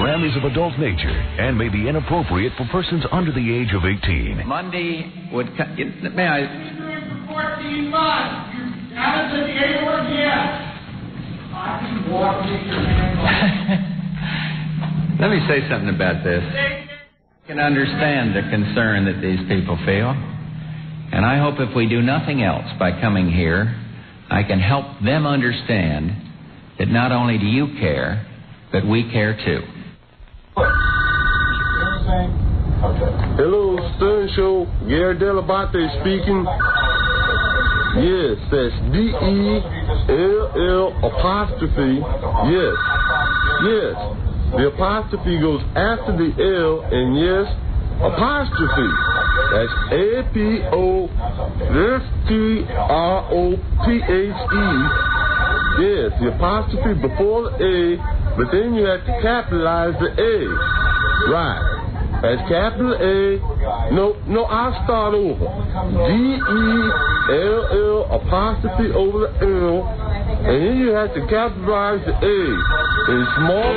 program is of adult nature and may be inappropriate for persons under the age of 18. Monday would... May I... 14 months. You haven't said the A word yet. I can walk with your hand. Let me say something about this. I can understand the concern that these people feel. And I hope if we do nothing else by coming here, I can help them understand that not only do you care, but we care too. Hello, Stern Show. Gary Delabate speaking. Yes, that's D-E-L-L apostrophe. Yes. Yes. The apostrophe goes after the L, and yes, apostrophe. That's A-P-O-S-T-R-O-P-H-E. Yes, the apostrophe before the A, but then you have to capitalize the A. Right. That's capital A. No, I'll start over. D-E-L-L apostrophe over the L, and then you have to capitalize the A. In small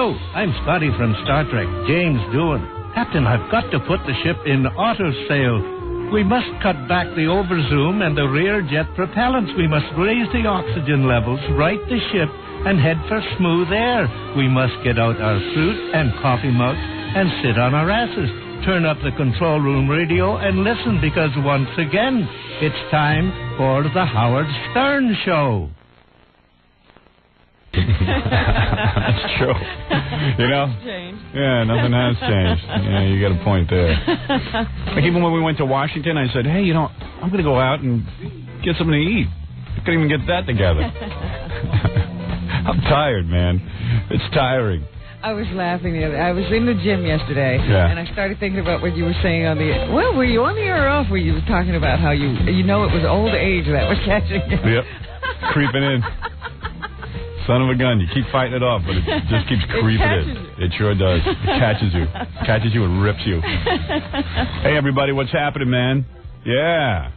Hello, I'm Scotty from Star Trek, James Doohan. Captain, I've got to put the ship in auto sail. We must cut back the overzoom and the rear jet propellants. We must raise the oxygen levels, right the ship, and head for smooth air. We must get out our fruit and coffee mugs and sit on our asses. Turn up the control room radio and listen, because once again, it's time for the Howard Stern Show. That's true. You know? Yeah, nothing has changed. Yeah, you got a point there. Like even when we went to Washington, I said, hey, I'm going to go out and get something to eat. I couldn't even get that together. I'm tired, man. It's tiring. I was laughing. I was in the gym yesterday, and I started thinking about what you were saying on the... Well, were you on the air or off? Where you were talking about how it was old age that was catching you. Yep. Creeping in. Son of a gun. You keep fighting it off, but it just keeps creeping in. It sure does. It catches you. Catches you and rips you. Hey, everybody, what's happening, man? Yeah.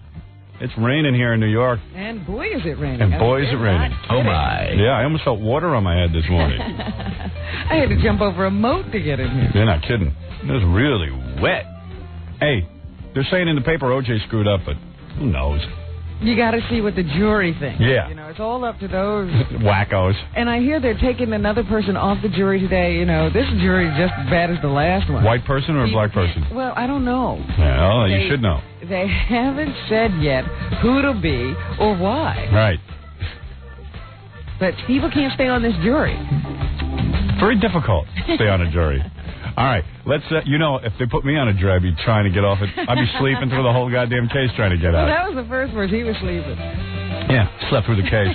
It's raining here in New York. And boy, is it raining. And boy, is it raining. Oh, my. Yeah, I almost felt water on my head this morning. I had to jump over a moat to get in here. You're not kidding. It was really wet. Hey, they're saying in the paper O.J. screwed up, but who knows? You got to see what the jury thinks. Yeah. It's all up to those wackos. And I hear they're taking another person off the jury today. This jury is just as bad as the last one. White person or a black person? Well, I don't know. Well, you should know. They haven't said yet who it'll be or why. Right. But people can't stay on this jury. Very difficult to stay on a jury. All right, let's, if they put me on a jury, I'd be trying to get off it. I'd be sleeping through the whole goddamn case trying to get out. Well, that was the first words. He was sleeping. Yeah, slept through the case.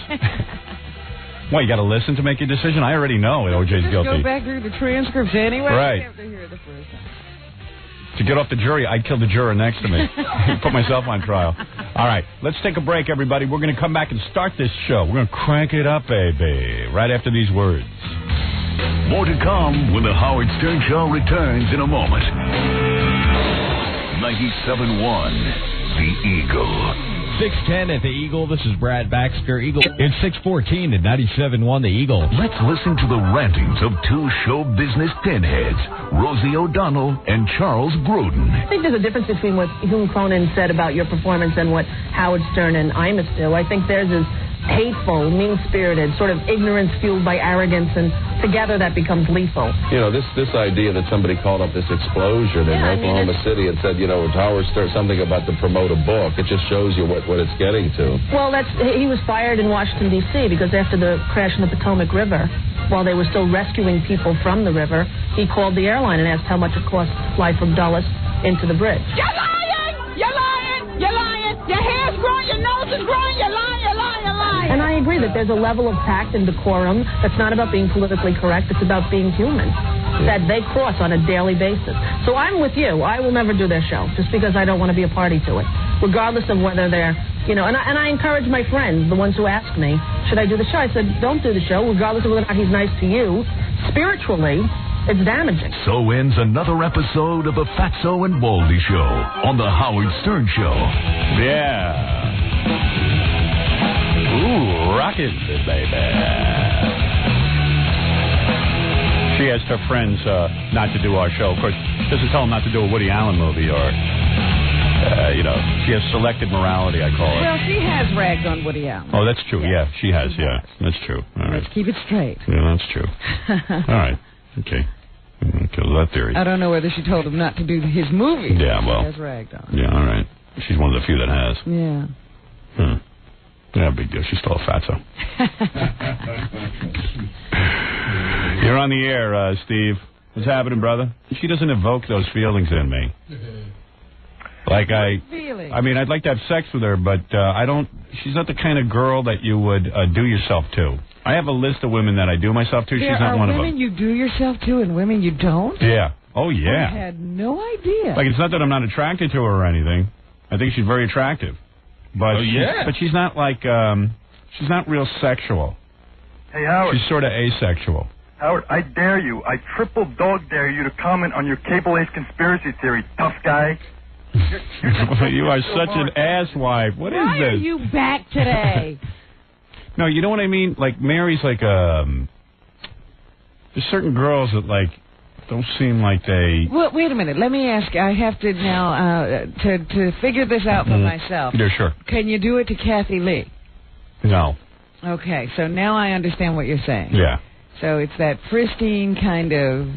What, you got to listen to make your decision? I already know O.J.'s guilty. Go back through the transcripts anyway. Right. You have to hear it the first time. To get off the jury, I'd kill the juror next to me. Put myself on trial. All right, let's take a break, everybody. We're going to come back and start this show. We're going to crank it up, baby, right after these words. More to come when the Howard Stern Show returns in a moment. 97.1, The Eagle. 610 at the Eagle. This is Brad Baxter. Eagle. It's 614 at 97.1 The Eagle. Let's listen to the rantings of two show business pinheads, Rosie O'Donnell and Charles Grodin. I think there's a difference between what Hume Cronin said about your performance and what Howard Stern and Imus do. I think theirs is hateful, mean-spirited, sort of ignorance fueled by arrogance, and together that becomes lethal. This idea that somebody called up this explosion in Oklahoma City and said, Howard Stern, something about to promote a book, it just shows you what it's getting to. Well, he was fired in Washington, D.C., because after the crash in the Potomac River, while they were still rescuing people from the river, he called the airline and asked how much it cost to fly from Dulles into the bridge. You're lying! You're lying! You're lying! Your hair's growing, your nose is growing, you're lying, you're lying, you're lying! And I agree that there's a level of tact and decorum that's not about being politically correct, it's about being human, that they cross on a daily basis. So I'm with you. I will never do their show, just because I don't want to be a party to it, regardless of whether they're, and I encourage my friends, the ones who ask me, should I do the show? I said, don't do the show, regardless of whether or not he's nice to you. Spiritually, it's damaging. So ends another episode of the Fatso and Baldy Show on the Howard Stern Show. Yeah. Ooh, rockin', baby. She asked her friends not to do our show. Of course, she doesn't tell them not to do a Woody Allen movie or, she has selective morality, I call it. Well, she has ragged on Woody Allen. Oh, that's true. Yeah, she has. Yeah, that's true. All right. Let's keep it straight. Yeah, that's true. All right. Okay. Kill that theory. I don't know whether she told him not to do his movie. Yeah, well. She has ragged on. Yeah, all right. She's one of the few that has. Yeah. Yeah, big deal. She's still a fatso. You're on the air, Steve. What's happening, brother? She doesn't evoke those feelings in me. Like I'd like to have sex with her, but she's not the kind of girl that you would do yourself to. I have a list of women that I do myself to. She's not one of them. There are women you do yourself to and women you don't? Yeah. Oh, yeah. I had no idea. Like, it's not that I'm not attracted to her or anything. I think she's very attractive. But she's not like, she's not real sexual. Hey, Howard. She's sort of asexual. Howard, I dare you. I triple dog dare you to comment on your Cable Ace conspiracy theory, tough guy. You are such an asswipe. What is this? Why are you back today? No, you know what I mean? Like, Mary's like there's certain girls that, like, don't seem like they... Well, wait a minute. Let me ask. I have to now, to figure this out for myself. Yeah, sure. Can you do it to Kathy Lee? No. Okay, so now I understand what you're saying. Yeah. So it's that pristine kind of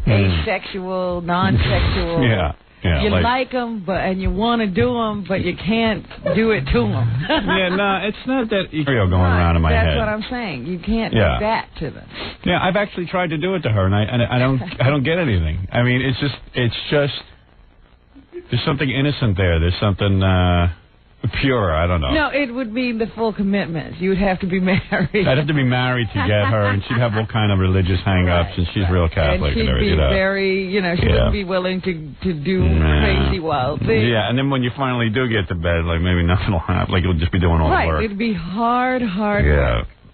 asexual, non-sexual. Yeah. You like them, and you want to do them, but you can't do it to them. Yeah, no, it's not that stereo going around in my head. That's what I'm saying. You can't do that to them. Yeah, I've actually tried to do it to her, and I don't get anything. I mean, it's just there's something innocent there. There's something pure. I don't know. No, it would be the full commitment. You would have to be married. I'd have to be married to get her, and she'd have all kind of religious hang-ups, and she's real Catholic. And she'd be very, she wouldn't be willing to do crazy wild things. Yeah, and then when you finally do get to bed, like, maybe nothing will happen. Like, you'll just be doing all the work. It'd be hard work.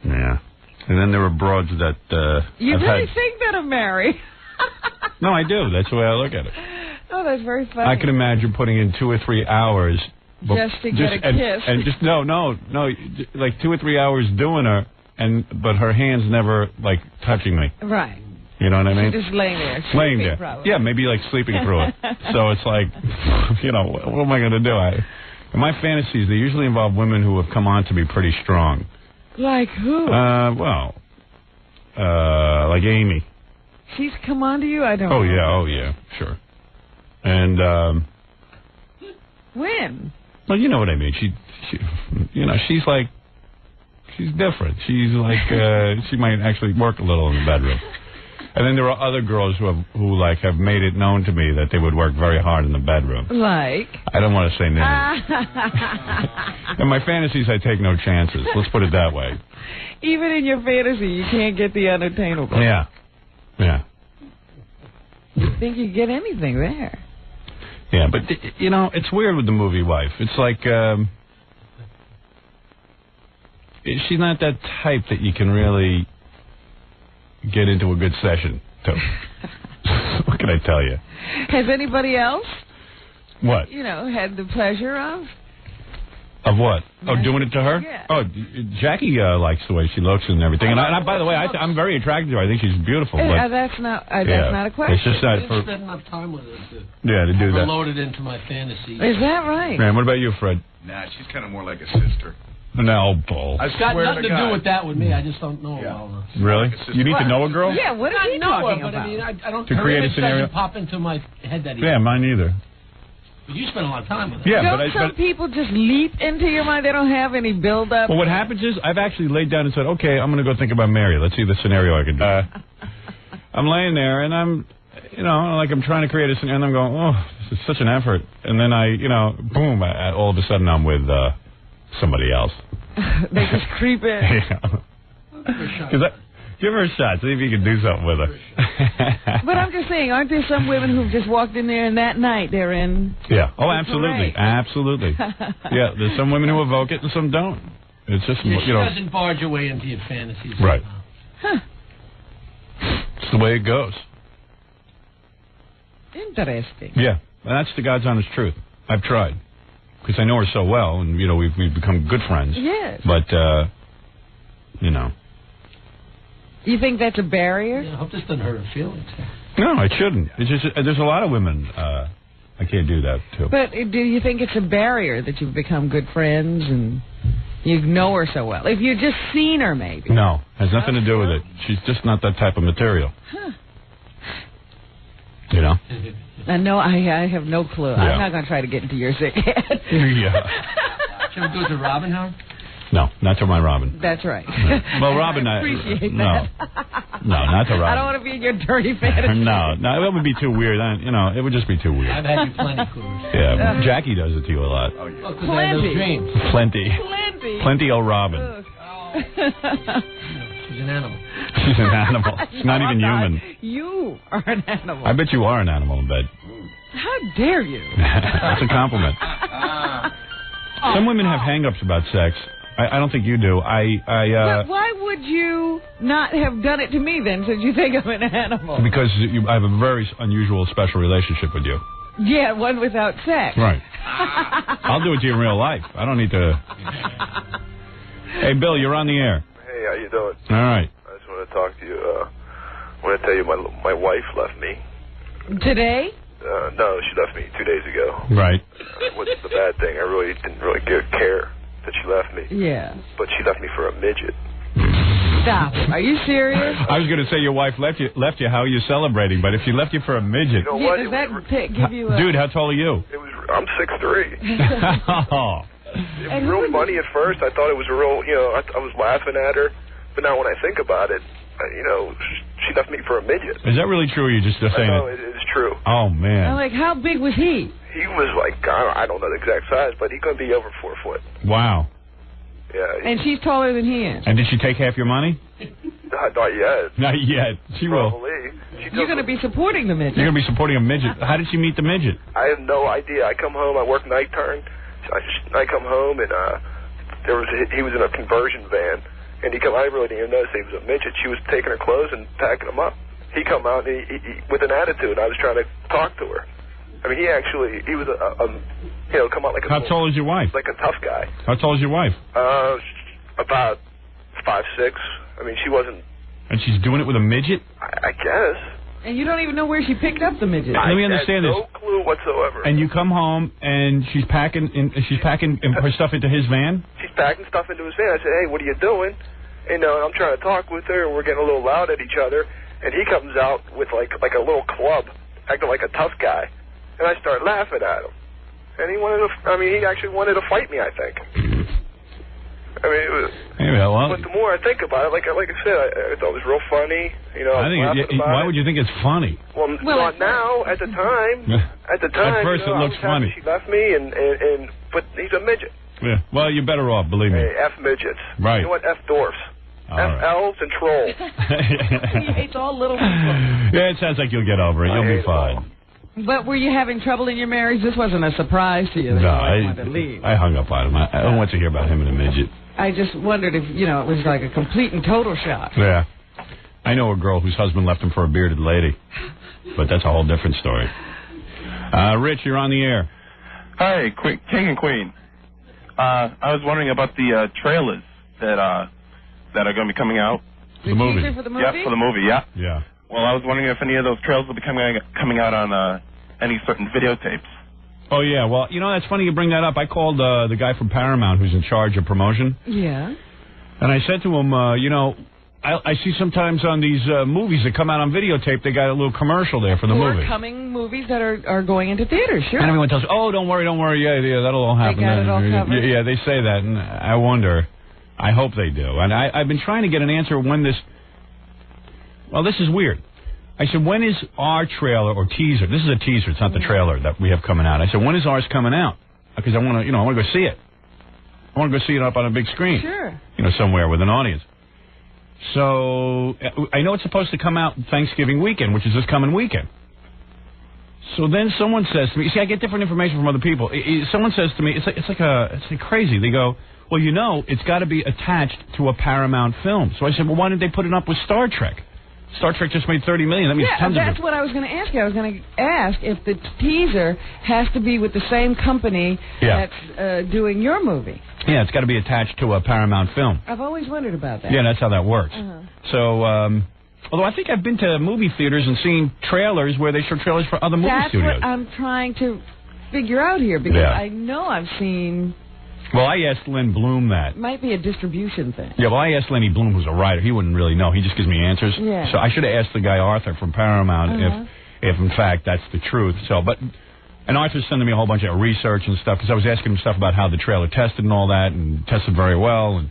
Yeah. And then there were broads that You really think that I'm married? No, I do. That's the way I look at it. Oh, that's very funny. I can imagine putting in 2 or 3 hours... Just to get a kiss. And just, no, like 2 or 3 hours doing her, but her hands never, like, touching me. Right. You know what I mean? She's just laying there. Laying there. Probably. Yeah, maybe, like, sleeping through it. So it's like, what am I going to do? In my fantasies, they usually involve women who have come on to be pretty strong. Like who? Like Amy. She's come on to you? I don't know. Oh, yeah, sure. And, when? Well, you know what I mean. She she's different. She's like, she might actually work a little in the bedroom. And then there are other girls who have made it known to me that they would work very hard in the bedroom. Like? I don't want to say names. In my fantasies, I take no chances. Let's put it that way. Even in your fantasy, you can't get the unattainable. Yeah. You think you get anything there? Yeah, but, it's weird with the movie wife. It's like, she's not that type that you can really get into a good session to. What can I tell you? Has anybody else? What? Had the pleasure of? Of what? Oh, doing it to her? Yeah. Oh, Jackie likes the way she looks and everything. And by the way, I'm very attracted to her. I think she's beautiful. But that's not a question. It's just that I didn't spend enough time with her to do that. Load it into my fantasy. Is that right? Man, what about you, Fred? Nah, she's kind of more like a sister. No, bull. It's got nothing to do with that with me. I just don't know about her. Really? You need to know a girl? Yeah, what is he talking about? I mean, I don't... To create a scenario? Pop into my head that Yeah, mine either. But you spend a lot of time with her. Yeah, don't some people just leap into your mind? They don't have any build-up? Well, what happens is I've actually laid down and said, okay, I'm going to go think about Mary. Let's see the scenario I can do. I'm laying there, and I'm trying to create a scenario, and I'm going, oh, this is such an effort. And then boom, all of a sudden I'm with somebody else. They just creep in. Yeah. Give her a shot. See if you can do something with her. But I'm just saying, aren't there some women who've just walked in there and that night they're in? Yeah. Oh, absolutely. Absolutely. Yeah, there's some women who evoke it and some don't. It's just, she doesn't barge your way into your fantasies. Right. Huh. It's the way it goes. Interesting. Yeah. And that's the God's honest truth. I've tried. Because I know her so well, and, we've become good friends. Yes. But, You think that's a barrier? Yeah, I hope this doesn't hurt her feelings. No, it shouldn't. It's just there's a lot of women I can't do that to. But do you think it's a barrier that you've become good friends and you know her so well? If you've just seen her, maybe. No, has nothing to do with it. She's just not that type of material. Huh. No, I have no clue. Yeah. I'm not going to try to get into your sick head. Yeah. Should we do it to Robin, Howard? No, not to my Robin. That's right. Well, Robin, I appreciate that. No, not to Robin. I don't want to be in your dirty fantasy. No, that would be too weird. It would just be too weird. I've had you plenty, Coors. Yeah, Jackie does it to you a lot. Oh, yeah. Because I have those dreams. Plenty old Robin. She's an animal. She's an animal. She's not even human. You are an animal. I bet you are an animal in bed. How dare you? That's a compliment. Some women have hang-ups about sex. I don't think you do. But why would you not have done it to me then, since you think I'm an animal? Because I have a very unusual, special relationship with you. Yeah, one without sex. Right. I'll do it to you in real life. I don't need to... Hey, Bill, you're on the air. Hey, how you doing? All right. I just want to talk to you. want to tell you my wife left me. Today? No, she left me 2 days ago. Right. What's the bad thing? I really didn't really care that she left me. Yeah. But she left me for a midget. Stop. Are you serious? I was going to say your wife left you. How are you celebrating? But if she left you for a midget, You know what? Does that give you a... dude, how tall are you? I'm 6'3". Oh. It was real funny at first. I thought it was a real, I was laughing at her. But now when I think about it, she left me for a midget. Is that really true, or are you just saying No, it? it is true. Oh, man. Like, how big was he? He was like, I don't know the exact size, but he couldn't be over 4 foot. Wow. Yeah. And she's taller than he is. And did she take half your money? Not yet. Not yet. She will. Probably. You're going to be supporting the midget. You're going to be supporting a midget. How did she meet the midget? I have no idea. I come home, I work night turn. I come home, and he was in a conversion van. And I really didn't even notice he was a midget. She was taking her clothes and packing them up. He come out and he with an attitude. I was trying to talk to her. I mean, he was come out like a... How tall is your wife? Like a tough guy. How tall is your wife? About 5'6". I mean, she wasn't... And she's doing it with a midget? I guess. And you don't even know where she picked up the midget. Let me understand this. No clue whatsoever. And you come home and she's packing her stuff into his van? She's packing stuff into his van. I said, hey, what are you doing? And I'm trying to talk with her, and we're getting a little loud at each other. And he comes out with like a little club, acting like a tough guy. And I start laughing at him. And he actually wanted to fight me, I think. I mean, it was... Yeah, well, but the more I think about it, like I said, I thought it was real funny. Why would you think it's funny? Well, not now. At the time, at first it looks funny. She left me, but he's a midget. Yeah. Well, you're better off, believe me. Hey, F midgets. Right. You know what? F dwarfs. All F elves and trolls. He hates all little people. Yeah, it sounds like you'll get over it. You'll be fine. But were you having trouble in your marriage? This wasn't a surprise to you. No, wanted to leave. I hung up on him. I don't want to hear about him and a midget. I just wondered if, it was like a complete and total shock. Yeah. I know a girl whose husband left him for a bearded lady. But that's a whole different story. Rich, you're on the air. Hi, King and Queen. I was wondering about the trailers that are going to be coming out. The movie? Teaser for the movie? Yeah, for the movie, yeah. Yeah. Well, I was wondering if any of those trailers will be coming out on any certain videotapes. Oh, yeah. Well, that's funny you bring that up. I called the guy from Paramount who's in charge of promotion. Yeah. And I said to him, I see sometimes on these movies that come out on videotape, they got a little commercial there for the movie. Forthcoming movies that are going into theaters, sure. And everyone tells me, oh, don't worry, yeah, that'll all happen. They got it all covered. Yeah, they say that, and I wonder. I hope they do. And I've been trying to get an answer when this... Well, this is weird. I said, when is our trailer or teaser? This is a teaser. It's not the trailer that we have coming out. I said, when is ours coming out? Because I want to go see it. I want to go see it up on a big screen. Sure. Somewhere with an audience. So I know it's supposed to come out Thanksgiving weekend, which is this coming weekend. So then someone says to me, see, I get different information from other people. Someone says to me, it's like crazy. They go, well, it's got to be attached to a Paramount film. So I said, well, why didn't they put it up with Star Trek? Star Trek just made $30 million. That means tons of it. That's what I was going to ask you. I was going to ask if the teaser has to be with the same company that's doing your movie. Yeah, it's got to be attached to a Paramount film. I've always wondered about that. Yeah, that's how that works. So, although I think I've been to movie theaters and seen trailers where they show trailers for other movie studios. That's what I'm trying to figure out here, because I know I've seen... Well, I asked Lynn Bloom that. Might be a distribution thing. Yeah, well, I asked Lenny Bloom, who's a writer. He wouldn't really know. He just gives me answers. Yeah. So I should have asked the guy Arthur from Paramount if in fact that's the truth. And Arthur's sending me a whole bunch of research and stuff, because I was asking him stuff about how the trailer tested and all that, and tested very well.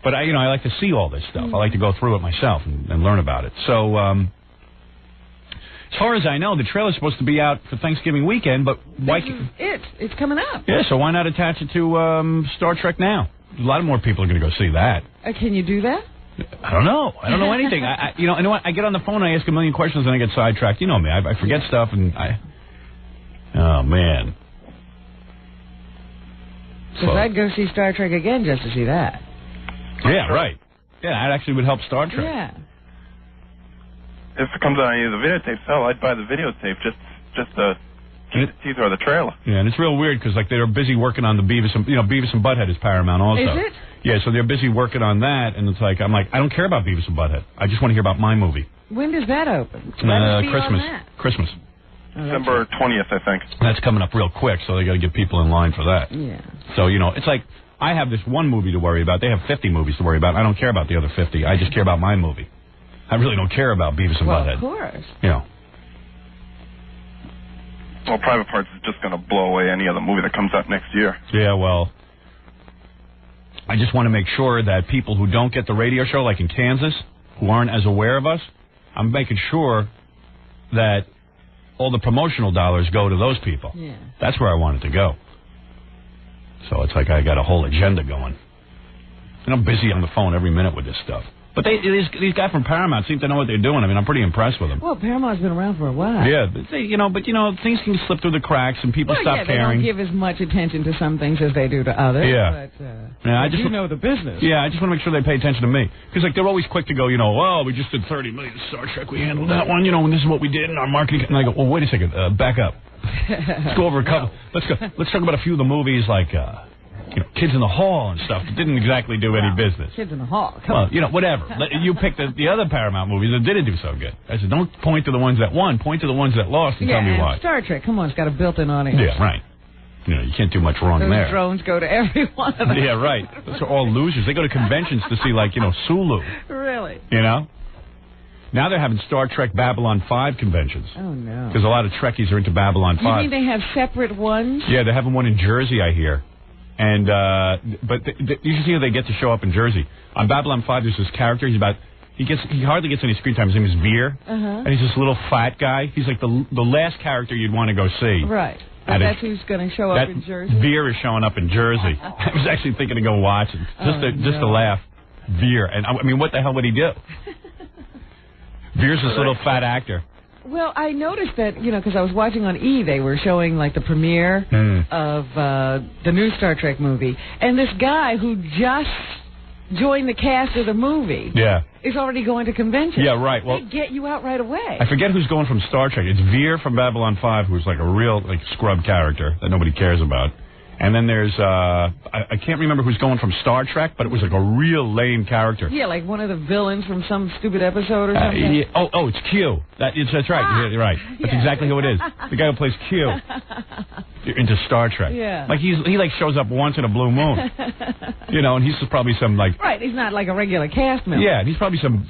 But I like to see all this stuff. I like to go through it myself and learn about it. So as far as I know, the trailer's supposed to be out for Thanksgiving weekend, but why? It's coming out. Yeah, so why not attach it to Star Trek Now? A lot more people are going to go see that. Can you do that? I don't know. I don't know anything. You know what? I get on the phone, I ask a million questions, and I get sidetracked. You know me. I forget stuff, and oh, man. So I'd go see Star Trek again just to see that. Yeah, right. Yeah, that actually would help Star Trek. Yeah. If it comes on either videotape sale, I'd buy the videotape just the teaser or the trailer. Yeah, and it's real weird because they're busy working on the Beavis and Butthead is Paramount also. Is it? Yeah, so they're busy working on that, and it's like, I'm like, I don't care about Beavis and Butthead. I just want to hear about my movie. When does that open? Christmas. Christmas. December 20th, I think. That's coming up real quick, so they got to get people in line for that. Yeah. So, you know, it's like, I have this one movie to worry about. They have 50 movies to worry about. I don't care about the other 50. I just care about my movie. I really don't care about Beavis and Butthead. Of course. You know. Well, Private Parts is just going to blow away any other movie that comes out next year. Yeah, well, I just want to make sure that people who don't get the radio show, like in Kansas, who aren't as aware of us, I'm making sure that all the promotional dollars go to those people. Yeah. That's where I want it to go. So it's like I got a whole agenda going. And I'm busy on the phone every minute with this stuff. But these guys from Paramount seem to know what they're doing. I mean, I'm pretty impressed with them. Well, Paramount's been around for a while. Yeah, but things can slip through the cracks and people stop caring. They don't give as much attention to some things as they do to others. Yeah. But I just know the business. Yeah, I just want to make sure they pay attention to me. Because, like, they're always quick to go, well, we just did 30 million Star Trek. We handled that one, and this is what we did in our marketing. And I go, well, wait a second. Back up. Let's go over a couple. Let's talk about a few of the movies, like, Kids in the Hall and stuff that didn't exactly do any business. Kids in the Hall. Well, whatever. You picked the other Paramount movies that didn't do so good. I said, don't point to the ones that won. Point to the ones that lost and tell me why. Star Trek, come on, it's got a built-in audience. Yeah, right. You can't do much wrong there. Those drones go to every one of them. Yeah, right. Those are all losers. They go to conventions to see, like, Sulu. Really? Now they're having Star Trek Babylon 5 conventions. Oh, no. Because a lot of Trekkies are into Babylon 5. You mean they have separate ones? Yeah, they're having one in Jersey, I hear. And but you can see how they get to show up in Jersey. On Babylon 5, there's this character. He hardly gets any screen time. His name is Veer, and he's this little fat guy. He's like the last character you'd want to go see. Right. But that's who's going to show up in Jersey. Veer is showing up in Jersey. I was actually thinking to go watch it just to laugh. Veer, and I mean, what the hell would he do? Veer's this little fat actor. Well, I noticed that, because I was watching on E! They were showing, like, the premiere of the new Star Trek movie. And this guy who just joined the cast of the movie is already going to conventions. Yeah, right. Well, they get you out right away. I forget who's going from Star Trek. It's Veer from Babylon 5, who's like a real, like, scrub character that nobody cares about. And then there's, I can't remember who's going from Star Trek, but it was like a real lame character. Yeah, like one of the villains from some stupid episode or something. Yeah. Oh, it's Q. That's right. Yeah, right. That's exactly who it is. The guy who plays Q into Star Trek. Yeah. Like he shows up once in a blue moon. And he's probably some like. Right. He's not like a regular cast member. Yeah, he's probably some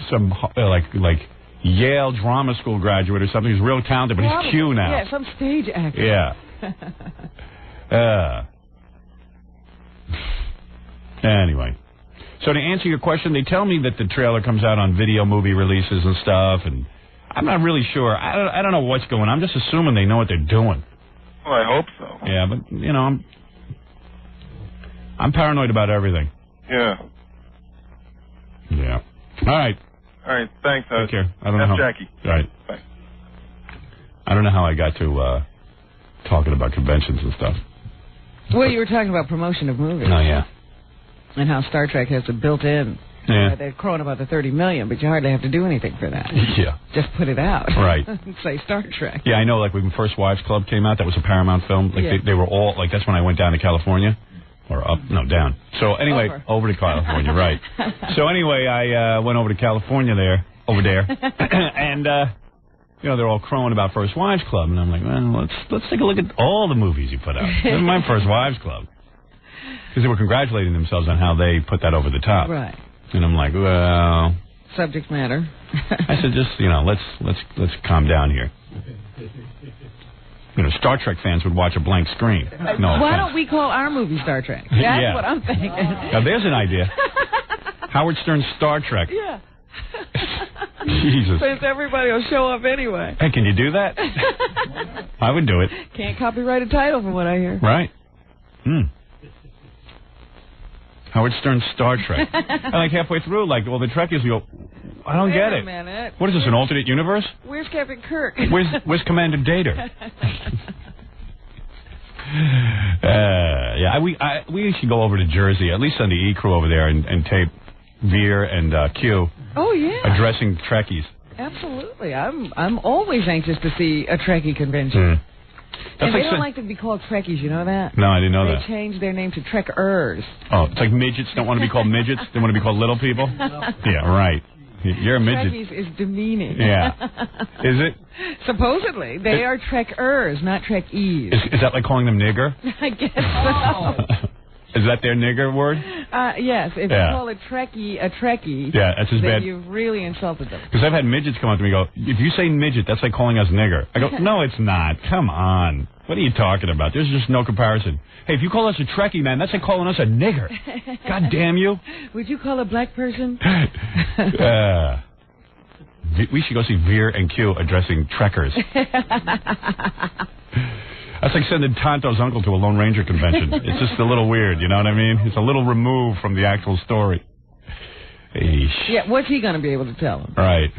like Yale drama school graduate or something. He's real talented, but he's Q now. Yeah, some stage actor. Yeah. Anyway, so to answer your question, they tell me that the trailer comes out on video movie releases and stuff, and I'm not really sure. I don't know what's going on. I'm just assuming they know what they're doing. Well, I hope so. Yeah, but, I'm paranoid about everything. Yeah. Yeah. All right. Thanks. Take care. I don't know how. Jackie. All right. Bye. I don't know how I got to talking about conventions and stuff. Well, you were talking about promotion of movies. Oh, yeah. And how Star Trek has it built in. Yeah. They're crowing about the $30 million, but you hardly have to do anything for that. Yeah. Just put it out. Right. Say Star Trek. Yeah, I know, like when First Wives Club came out, that was a Paramount film. Like they were all, like that's when I went down to California. Or up, no, down. So anyway, over to California, right. So anyway, I went over to California over there. And, they're all crowing about First Wives Club. And I'm like, well, let's take a look at all the movies you put out. This is my First Wives Club. Because they were congratulating themselves on how they put that over the top. Right. And I'm like, well... Subject matter. I said, just, let's calm down here. Star Trek fans would watch a blank screen. No Why offense. don't we call our movie Star Trek? That's what I'm thinking. Now, there's an idea. Howard Stern's Star Trek. Yeah. Jesus. Since everybody will show up anyway. Hey, can you do that? I would do it. Can't copyright a title from what I hear. Right. Howard Stern's Star Trek. And like halfway through, like all the Trekkies go, I don't get it. Minute. What is this, an alternate universe? Where's Captain Kirk? Where's Commander Data? We should go over to Jersey, at least on the E crew over there, and tape Veer and Q. Oh yeah. Addressing Trekkies. Absolutely. I'm always anxious to see a Trekkie convention. And they don't like to be called Trekkies, you know that? No, I didn't know that. They changed their name to Trekkers. Oh, it's like midgets don't want to be called midgets? They want to be called little people? Yeah, right. You're a midget. Trekkies is demeaning. Yeah. Is it? Supposedly. They are Trekkers, not Trekkies. Is that like calling them nigger? I guess so. Is that their nigger word? Yes. If you call a Trekkie a Trekkie, that's as then bad. you've really insulted them. Because I've had midgets come up to me and go, if you say midget, that's like calling us nigger. I go, no, it's not. Come on. What are you talking about? There's just no comparison. Hey, if you call us a Trekkie, man, that's like calling us a nigger. God damn you. Would you call a black person? We should go see Veer and Q addressing Trekkers. That's like sending Tonto's uncle to a Lone Ranger convention. It's just a little weird, you know what I mean? It's a little removed from the actual story. Eesh. Yeah, what's he going to be able to tell him? Right.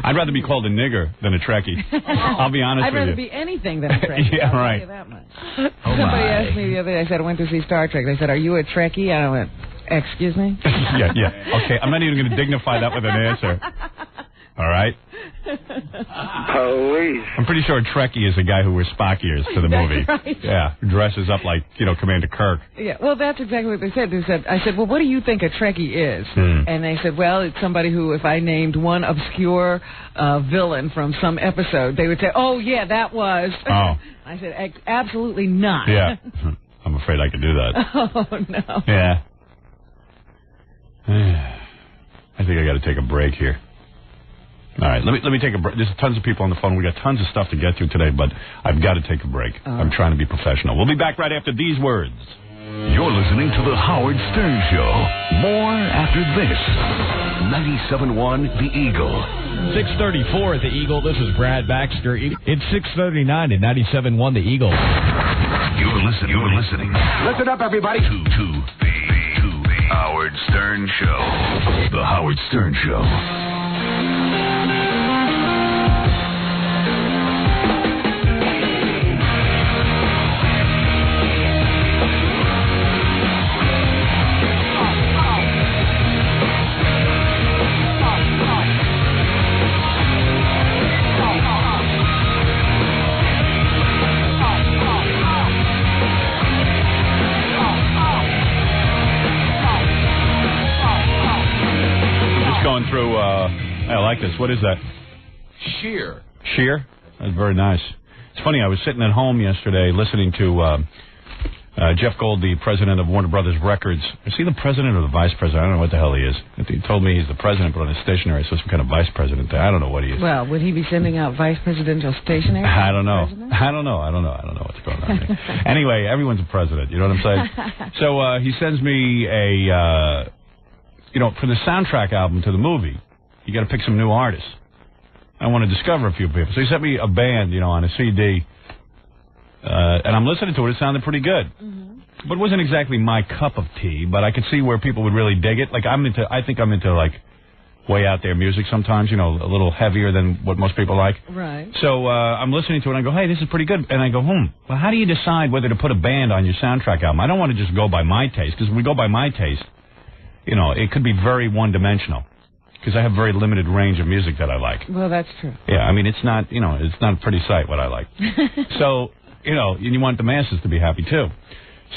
I'd rather be called a nigger than a Trekkie. I'll be honest with you. I'd rather be anything than a Trekkie. Yeah, right. I'll tell you that much. Somebody asked me the other day, I said, I went to see Star Trek. They said, are you a Trekkie? And I went, excuse me? Yeah. Okay, I'm not even going to dignify that with an answer. All right? Police. I'm pretty sure a Trekkie is a guy who wears Spock ears to the movie. Right. Yeah, dresses up like, Commander Kirk. Yeah, well, that's exactly what they said. I said, well, what do you think a Trekkie is? And they said, well, it's somebody who, if I named one obscure villain from some episode, they would say, oh, yeah, that was. Oh. I said, absolutely not. Yeah. I'm afraid I could do that. Oh, no. Yeah. I think I got to take a break here. All right, let me take a break. There's tons of people on the phone. We got tons of stuff to get through today, but I've got to take a break. I'm trying to be professional. We'll be back right after these words. You're listening to The Howard Stern Show. More after this. 97.1 The Eagle. 634 at The Eagle. This is Brad Baxter. It's 639 at 97.1 The Eagle. You're listening. Listen up, everybody. To the Howard Stern Show. The Howard Stern Show. Through, I like this. What is that? Sheer. Sheer? That's very nice. It's funny, I was sitting at home yesterday listening to Jeff Gold, the president of Warner Brothers Records. Is he the president or the vice president? I don't know what the hell he is. He told me he's the president, but on his stationery, so some kind of vice president there. I don't know what he is. Well, would he be sending out vice presidential stationery? I don't know. I don't know what's going on here. Anyway, everyone's a president. You know what I'm saying? So he sends me a... for the soundtrack album to the movie, you got to pick some new artists. I want to discover a few people. So he sent me a band, on a CD, and I'm listening to it. It sounded pretty good. But it wasn't exactly my cup of tea, but I could see where people would really dig it. Like, I think I'm into, like, way out there music sometimes, a little heavier than what most people like. Right. So I'm listening to it, and I go, hey, this is pretty good. And I go, well, how do you decide whether to put a band on your soundtrack album? I don't want to just go by my taste, because if we go by my taste, it could be very one-dimensional, because I have very limited range of music that I like. Well, that's true. Yeah, I mean, it's not, it's not a pretty sight what I like. So, and you want the masses to be happy, too.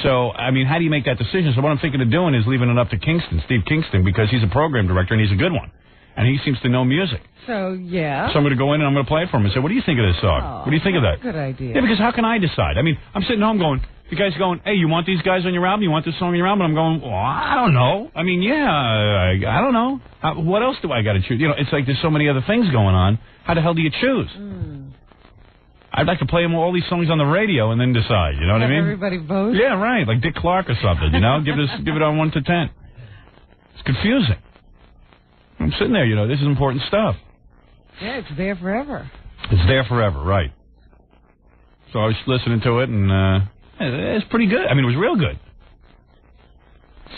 So, I mean, how do you make that decision? So what I'm thinking of doing is leaving it up to Steve Kingston, because he's a program director, and he's a good one. And he seems to know music. So, yeah. So I'm going to go in and I'm going to play it for him and say, what do you think of this song? Oh, what do you think of that? Good idea. Yeah, because how can I decide? I mean, I'm sitting home going... The guy's going, hey, you want these guys on your album? You want this song on your album? And I'm going, well, I don't know. I mean, yeah, I don't know. What else do I got to choose? It's like there's so many other things going on. How the hell do you choose? I'd like to play them all these songs on the radio and then decide. You know what I mean? Everybody vote? Yeah, right. Like Dick Clark or something, give it on 1 to 10. It's confusing. I'm sitting there, this is important stuff. Yeah, it's there forever. It's there forever, right. So I was listening to it, and... it's pretty good. I mean, it was real good.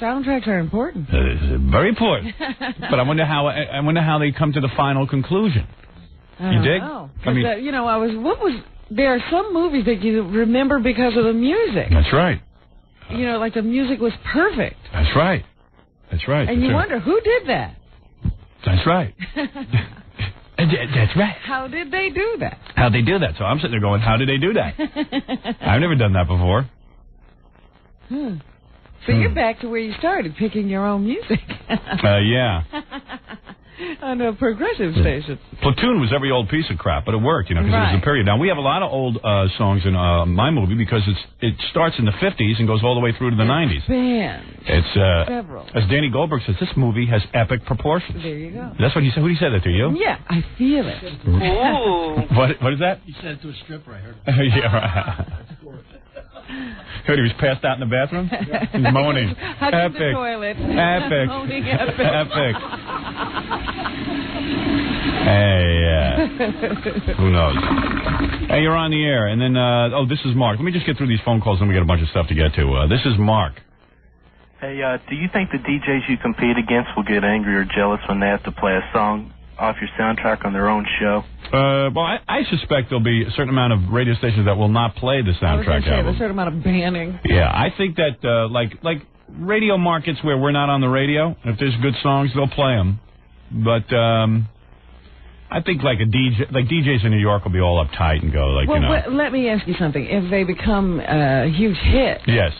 Soundtracks are important. Very important. But I wonder how they come to the final conclusion. You dig? Know. I mean, there are some movies that you remember because of the music. That's right. Like the music was perfect. That's right. That's right. And you wonder, who did that? That's right. That's right. How did they do that? How'd they do that? So I'm sitting there going, how did they do that? I've never done that before. So you're back to where you started, picking your own music. Yeah. On a progressive station. Platoon was every old piece of crap, but it worked, because it was a period. Now, we have a lot of old songs in my movie because it starts in the 50s and goes all the way through to the 90s. Bands. It's several. As Danny Goldberg says, this movie has epic proportions. There you go. That's what he said. Who said that to you? Yeah, I feel it. Ooh. What is that? He said it to a stripper, I heard. Yeah, right. He was passed out in the bathroom? He's moaning. Hugging the toilet. Epic. Moaning epic. Epic. Hey, who knows? Hey, you're on the air. And then, this is Mark. Let me just get through these phone calls, and we got a bunch of stuff to get to. This is Mark. Hey, do you think the DJs you compete against will get angry or jealous when they have to play a song off your soundtrack on their own show? Well, I suspect there'll be a certain amount of radio stations that will not play the soundtrack album. A certain amount of banning. Yeah, I think that, like radio markets where we're not on the radio, if there's good songs, they'll play them. But, I think like DJs in New York will be all uptight and go let me ask you something. If they become a huge hit. Yes.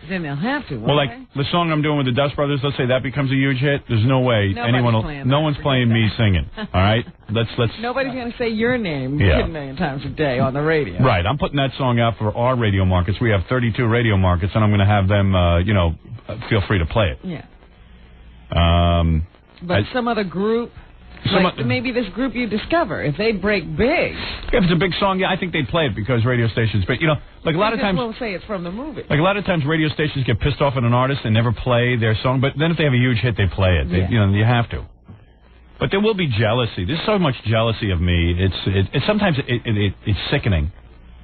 Then they'll have to. Well, like the song I'm doing with the Dust Brothers, let's say that becomes a huge hit. There's no way no one's playing me singing. All right, let's. Nobody's going to say your name 10 million times a day on the radio. Right, I'm putting that song out for our radio markets. We have 32 radio markets, and I'm going to have them, feel free to play it. Yeah. But some other group. Maybe this group you discover, if they break big. If it's a big song, I think they'd play it because radio stations. But like a lot of times, won't say it's from the movie. Like a lot of times, radio stations get pissed off at an artist and never play their song. But then if they have a huge hit, they play it. You have to. But there will be jealousy. There's so much jealousy of me. It's sometimes it's sickening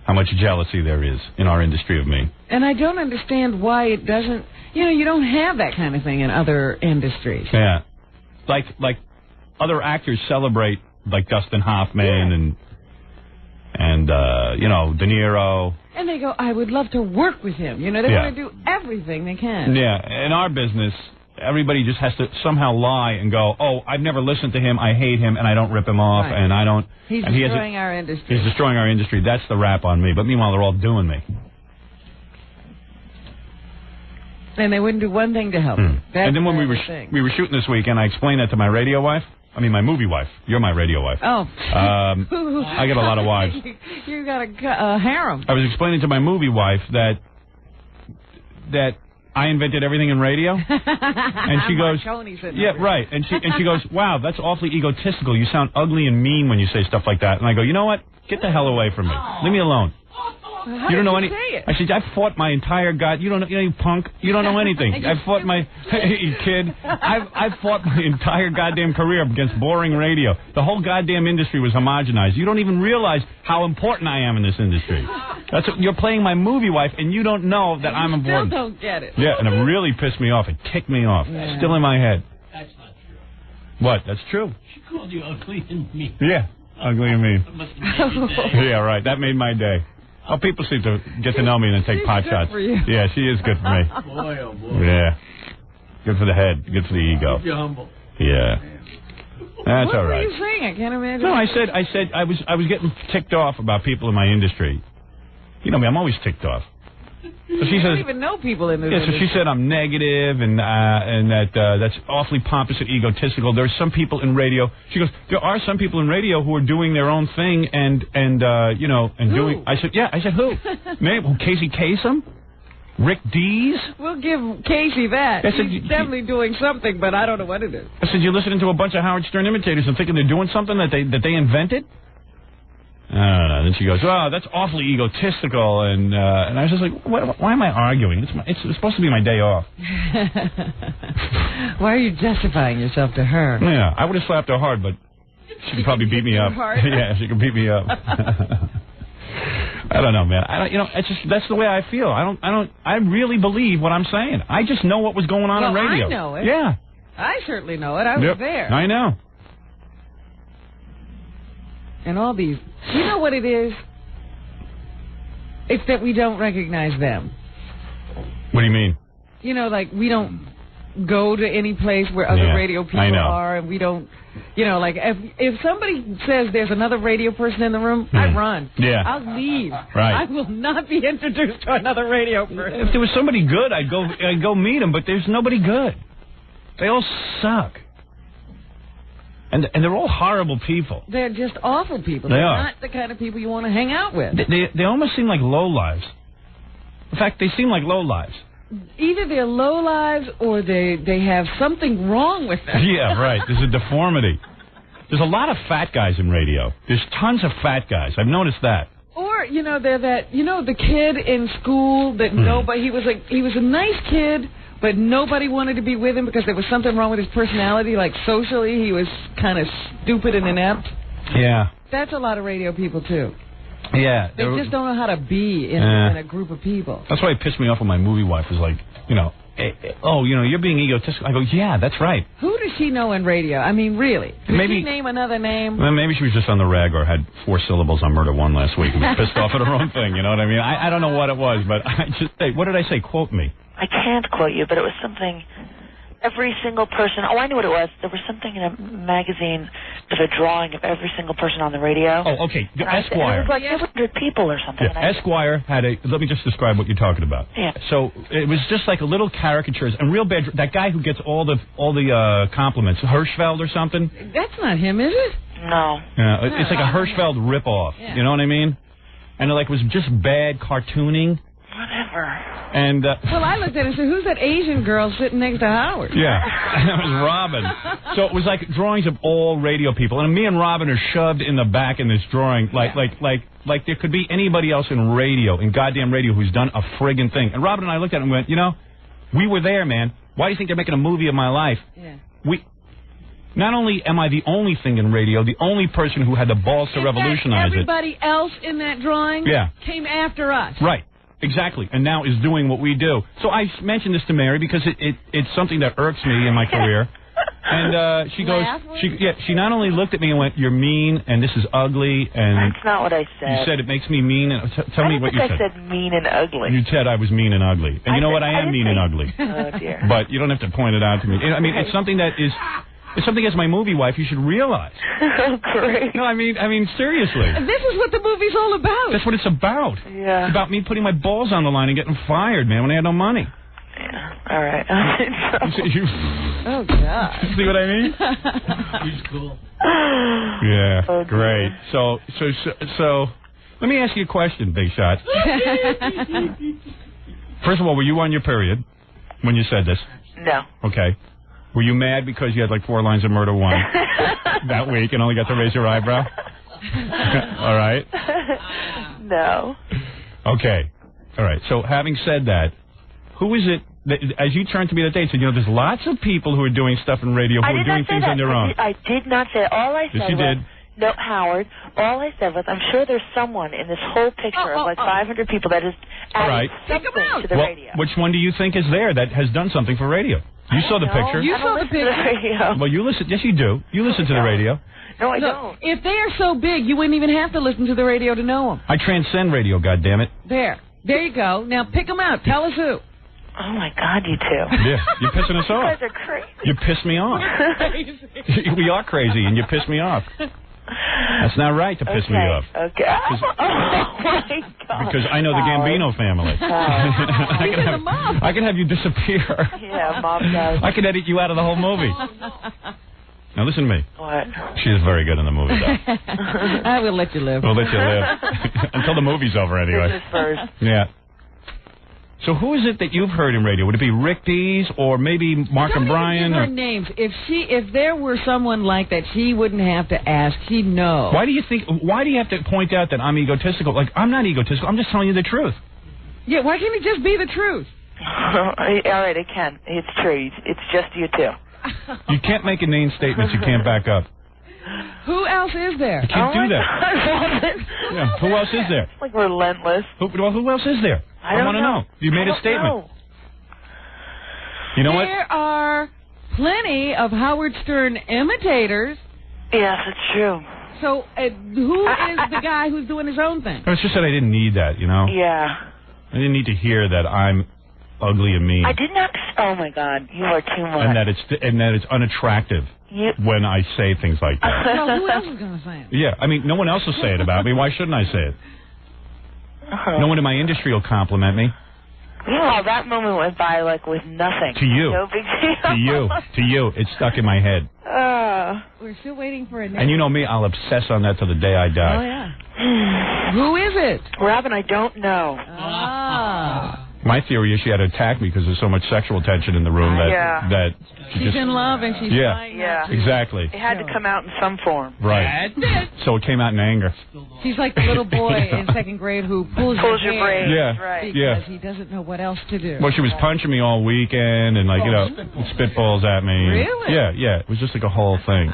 how much jealousy there is in our industry of me. And I don't understand why it doesn't. You don't have that kind of thing in other industries. Yeah, like. Other actors celebrate, like Dustin Hoffman and De Niro. And they go, I would love to work with him. They want to do everything they can. Yeah, in our business, everybody just has to somehow lie and go, oh, I've never listened to him, I hate him, and I don't rip him off, and I don't... He's destroying our industry. He's destroying our industry. That's the rap on me. But meanwhile, they're all doing me. And they wouldn't do one thing to help him. And then when we were shooting this weekend, I explained that to my radio wife. I mean, my movie wife. You're my radio wife. Oh. I get a lot of wives. You got a harem. I was explaining to my movie wife that I invented everything in radio. And she goes, yeah, right. And she goes, wow, that's awfully egotistical. You sound ugly and mean when you say stuff like that. And I go, you know what? Get the hell away from me. Leave me alone. How you don't know did you say it? I said, I've fought my entire you don't know, you punk. You don't know anything. I've fought you kid. I've fought my entire goddamn career against boring radio. The whole goddamn industry was homogenized. You don't even realize how important I am in this industry. You're playing my movie wife, and you don't know that I'm important. Still don't get it. Yeah, and it really pissed me off. It ticked me off. Yeah. Still in my head. That's not true. What? That's true. She called you ugly and mean. Yeah, ugly and mean. That must have made your day. Yeah, right. That made my day. Oh, people seem to get to know me and then take pot shots. For you. Yeah, she is good for me. Boy, oh boy. Yeah. Good for the head. Good for the ego. Keep you humble. Yeah. That's all right. What were you saying? I can't imagine. No, I said I was getting ticked off about people in my industry. You know me, I'm always ticked off. So she don't says, even know people in this yeah, so industry. she said I'm negative and that that's awfully pompous and egotistical. There's some people in radio. She goes, there are some people in radio who are doing their own thing and doing. I said who? Maybe Casey Kasem, Rick Dees. We'll give Casey that. He's definitely doing something, but I don't know what it is. I said, you're listening to a bunch of Howard Stern imitators and thinking they're doing something that they invented? I don't know. Then she goes, oh, that's awfully egotistical. And I was just like, why am I arguing? It's supposed to be my day off. Why are you justifying yourself to her? Yeah, I would have slapped her hard, but she could probably beat me up. Yeah, she could beat me up. I don't know, man. That's the way I feel. I really believe what I'm saying. I just know what was going on radio. I know it. Yeah. I certainly know it. I was there. I know. And all these, you know what it is? It's that we don't recognize them. What do you mean? Like we don't go to any place where other radio people I know. are, and we don't, like if somebody says there's another radio person in the room, I run. Yeah. I'll leave. Right. I will not be introduced to another radio person. If there was somebody good, I'd go meet him, but there's nobody good. They all suck. And they're all horrible people. They're just awful people. They They're are. not the kind of people you want to hang out with. They almost seem like lowlives. In fact, they seem like lowlives. Either they're low lives or they have something wrong with them. Yeah, right. There's a deformity. There's a lot of fat guys in radio. There's tons of fat guys. I've noticed that. Or, they're that, the kid in school that nobody, he was a nice kid, but nobody wanted to be with him because there was something wrong with his personality, like socially he was kind of stupid and inept. Yeah. That's a lot of radio people, too. Yeah. They just don't know how to be in a group of people. That's why it pissed me off when my movie wife was like, you're being egotistical. I go, yeah, that's right. Who does she know in radio? I mean, really? Did Maybe- she name another name? Well, maybe she was just on the rag or had 4 syllables on Murder One last week and was pissed off at her own thing, you know what I mean? I don't know what it was, but what did I say? Quote me. I can't quote you, but it was something. Every single person. Oh, I knew what it was. There was something in a magazine of a drawing of every single person on the radio. Oh, okay. The And Esquire. it was like 200 people or something. Yeah, Esquire had let me just describe what you're talking about. Yeah. So it was just like a little caricatures and real bad. That guy who gets all the compliments, Hirschfeld or something. That's not him, is it? No. Yeah, it's like a Hirschfeld ripoff. Yeah. You know what I mean? And it was just bad cartooning. Whatever. And Well, I looked at it and said, who's that Asian girl sitting next to Howard? yeah, that was Robin. So it was like drawings of all radio people, and me and Robin are shoved in the back in this drawing, like there could be anybody else in goddamn radio, who's done a friggin' thing. And Robin and I looked at it and went, we were there, man. Why do you think they're making a movie of my life? Yeah. Not only am I the only thing in radio, the only person who had the balls to revolutionize it. Everybody else in that drawing came after us. Right. Exactly, and now is doing what we do. So I mentioned this to Mary because it's something that irks me in my career. And she goes, she not only looked at me and went, "You're mean, and this is ugly," and That's not what I said. you said it makes me mean. And tell me what you I said. said mean and ugly. You said I was mean and ugly, and you know what? I am didn't mean and say- ugly. Oh dear. But you don't have to point it out to me. I mean, it's something that is. It's something as my movie wife you should realize. Great. No, I mean seriously. This is what the movie's all about. That's what it's about. Yeah. It's about me putting my balls on the line and getting fired, man, when I had no money. Yeah. All right. Oh, God. See what I mean? He's cool. Yeah, Oh, great. So, let me ask you a question, Big Shot. First of all, were you on your period when you said this? No. Okay. Were you mad because you had like 4 lines of Murder One that week and only got to raise your eyebrow? All right. No. Okay. All right. So, having said that, who is it that, as you turned to me that day, said, there's lots of people who are doing stuff in radio who I are did doing not say things that. on their own. I did not say that. All I Yes, said you was... did. No, Howard, all I said was, I'm sure there's someone in this whole picture of like 500 people that has All right. added something to the radio. Which one do you think is there that has done something for radio? You saw the No, picture. You saw the picture. Well, you listen. Yes, you do. You listen to the radio. No, I Look, don't. if they are so big, you wouldn't even have to listen to the radio to know them. I transcend radio. God damn it. There you go. Now pick them out. Tell us who. Oh my God, you two. Yeah, you're pissing us You off. guys are crazy. You piss me off. We are crazy, and you piss me off. That's not right to piss me off. Okay. Oh my God. Because I know the Gambino family. I can have you disappear. Yeah, Mom does. I can edit you out of the whole movie. Now listen to me. What? She is very good in the movie, though. I will let you live. We'll let you live. Until the movie's over, anyway. Business first. Yeah. So who is it that you've heard in radio? Would it be Rick Dees or maybe Mark and Brian? Give her Or names. If there were someone like that, she wouldn't have to ask. She'd know. Why do you have to point out that I'm egotistical? Like, I'm not egotistical. I'm just telling you the truth. Yeah, why can't it just be the truth? All right, it can. It's true. It's just you two. You can't make inane statements you can't back up. Who else is there? You can't do that. Yeah, who else is there? Like relentless. Who else is there? I want to know. You made a statement. Know. You know what? There are plenty of Howard Stern imitators. Yes, it's true. So who is the guy who's doing his own thing? It's just that I didn't need that, you know? Yeah. I didn't need to hear that I'm ugly and mean. I did not. Oh my God, you are too much. And that it's unattractive when I say things like that. Well, who else is going to say it? Yeah, I mean, no one else will say it about me. Why shouldn't I say it? No one in my industry will compliment me. Meanwhile, that moment went by like with nothing. To you. No big deal. To you. It's stuck in my head. We're still waiting for a name. And you know me, I'll obsess on that till the day I die. Oh, yeah. Who is it? Robin, I don't know. My theory is she had to attack me because there's so much sexual tension in the room that she she's just... in love and she's trying. Yeah, exactly. It had to come out in some form. Right. So it came out in anger. She's like the little boy in second grade who pulls your braid. Yeah. Right. Because he doesn't know what else to do. Well, she was punching me all weekend and, like, spitballs at me. Really? Yeah. It was just like a whole thing.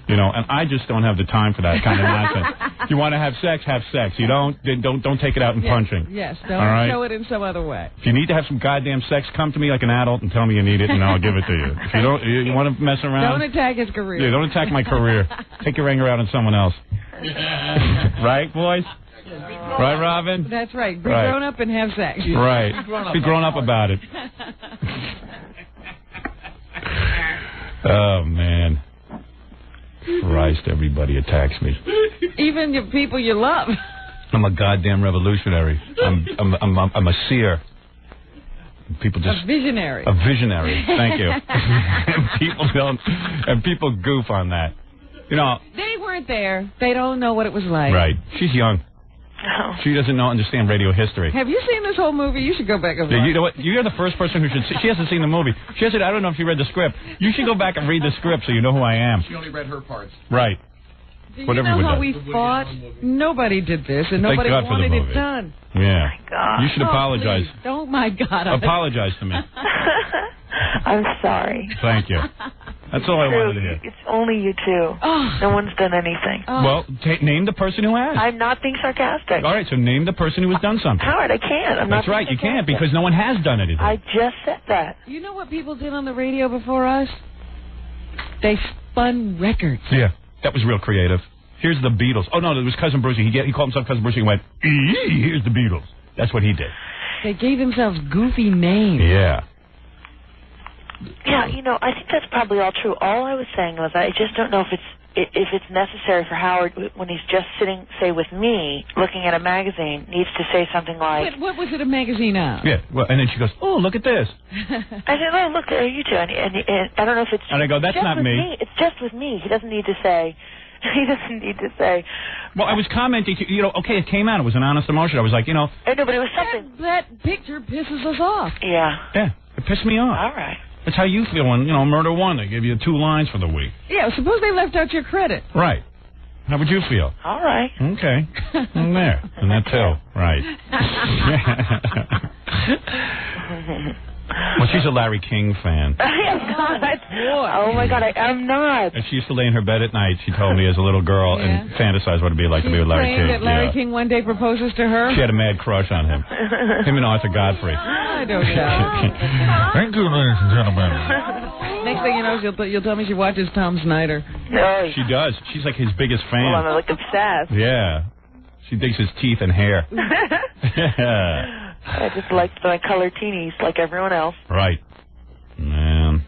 You know, and I just don't have the time for that kind of nonsense. If you want to have sex, have sex. You don't take it out in punching. Yes, don't right? show it in some other way. If you need to have some goddamn sex, come to me like an adult and tell me you need it, and I'll give it to you. If you don't, you want to mess around. Don't attack his career. Yeah, don't attack my career. Take your anger out on someone else. Right, boys? Right, Robin? That's right. Be grown up and have sex. Right. Be grown up about it. Oh, man. Christ, everybody attacks me. Even the people you love. I'm a goddamn revolutionary. I'm a seer. People just a visionary. A visionary. Thank you. and people goof on that. You know. They weren't there. They don't know what it was like. Right. She's young. Oh. She doesn't understand radio history. Have you seen this whole movie? You should go back and watch. You know what? You're the first person who should see. She hasn't seen the movie. She hasn't. I don't know if she read the script. You should go back and read the script so you know who I am. She only read her parts. Right. Do you know how we fought? Nobody did this, and nobody wanted it done. Yeah. Oh my God. You should apologize. Please. Oh, my God. Apologize to me. I'm sorry. Thank you. That's all I wanted to hear. It's only you two. Oh. No one's done anything. Oh. Well, name the person who has. I'm not being sarcastic. All right, so name the person who has done something. Howard, I can't. That's right, you can't, because no one has done anything. I just said that. You know what people did on the radio before us? They spun records. Yeah, that was real creative. Here's the Beatles. Oh, no, it was Cousin Brucey. He called himself Cousin Brucey and went, here's the Beatles. That's what he did. They gave themselves goofy names. Yeah. Yeah, you know, I think that's probably all true. All I was saying was I just don't know if it's necessary for Howard, when he's just sitting, say, with me, looking at a magazine, needs to say something like... Wait, what was it a magazine of? Yeah, well, and then she goes, oh, look at this. I said, oh, look, there are you two. And I don't know if it's... And I go, that's not me. It's just with me. He doesn't need to say... He doesn't need to say... Well, I was commenting, okay, it came out. It was an honest emotion. I was like, I know, but it was something... That picture pisses us off. Yeah. Yeah, it pissed me off. All right. That's how you feel when, Murder One, they give you 2 lines for the week. Yeah, suppose they left out your credit. Right. How would you feel? All right. Okay. And there. And that too. Right. Well, she's a Larry King fan. Oh, my God, I'm not. And she used to lay in her bed at night, she told me, as a little girl, and fantasize what it'd be like to be with Larry King. That Larry King one day proposes to her? She had a mad crush on him. Him and Arthur Godfrey. I don't know. Thank you, ladies and gentlemen. Next thing you know, you'll tell me she watches Tom Snyder. No. She does. She's like his biggest fan. Well, I'm like obsessed. Yeah. She digs his teeth and hair. Yeah. I just like my color teenies like everyone else. Right. Man.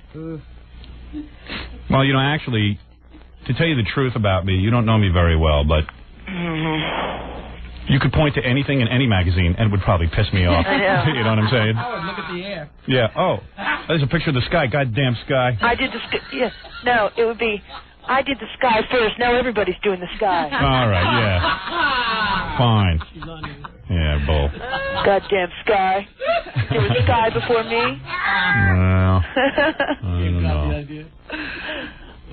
Well, actually, to tell you the truth about me, you don't know me very well, but you could point to anything in any magazine and it would probably piss me off. I know. You know what I'm saying? Howard, look at the air. Yeah. Oh, there's a picture of the sky. Goddamn sky. I did the sky. Yes. No, it would be... I did the sky first. Now everybody's doing the sky. All right, yeah. Fine. Yeah, bull. Goddamn sky. There was sky before me. Well,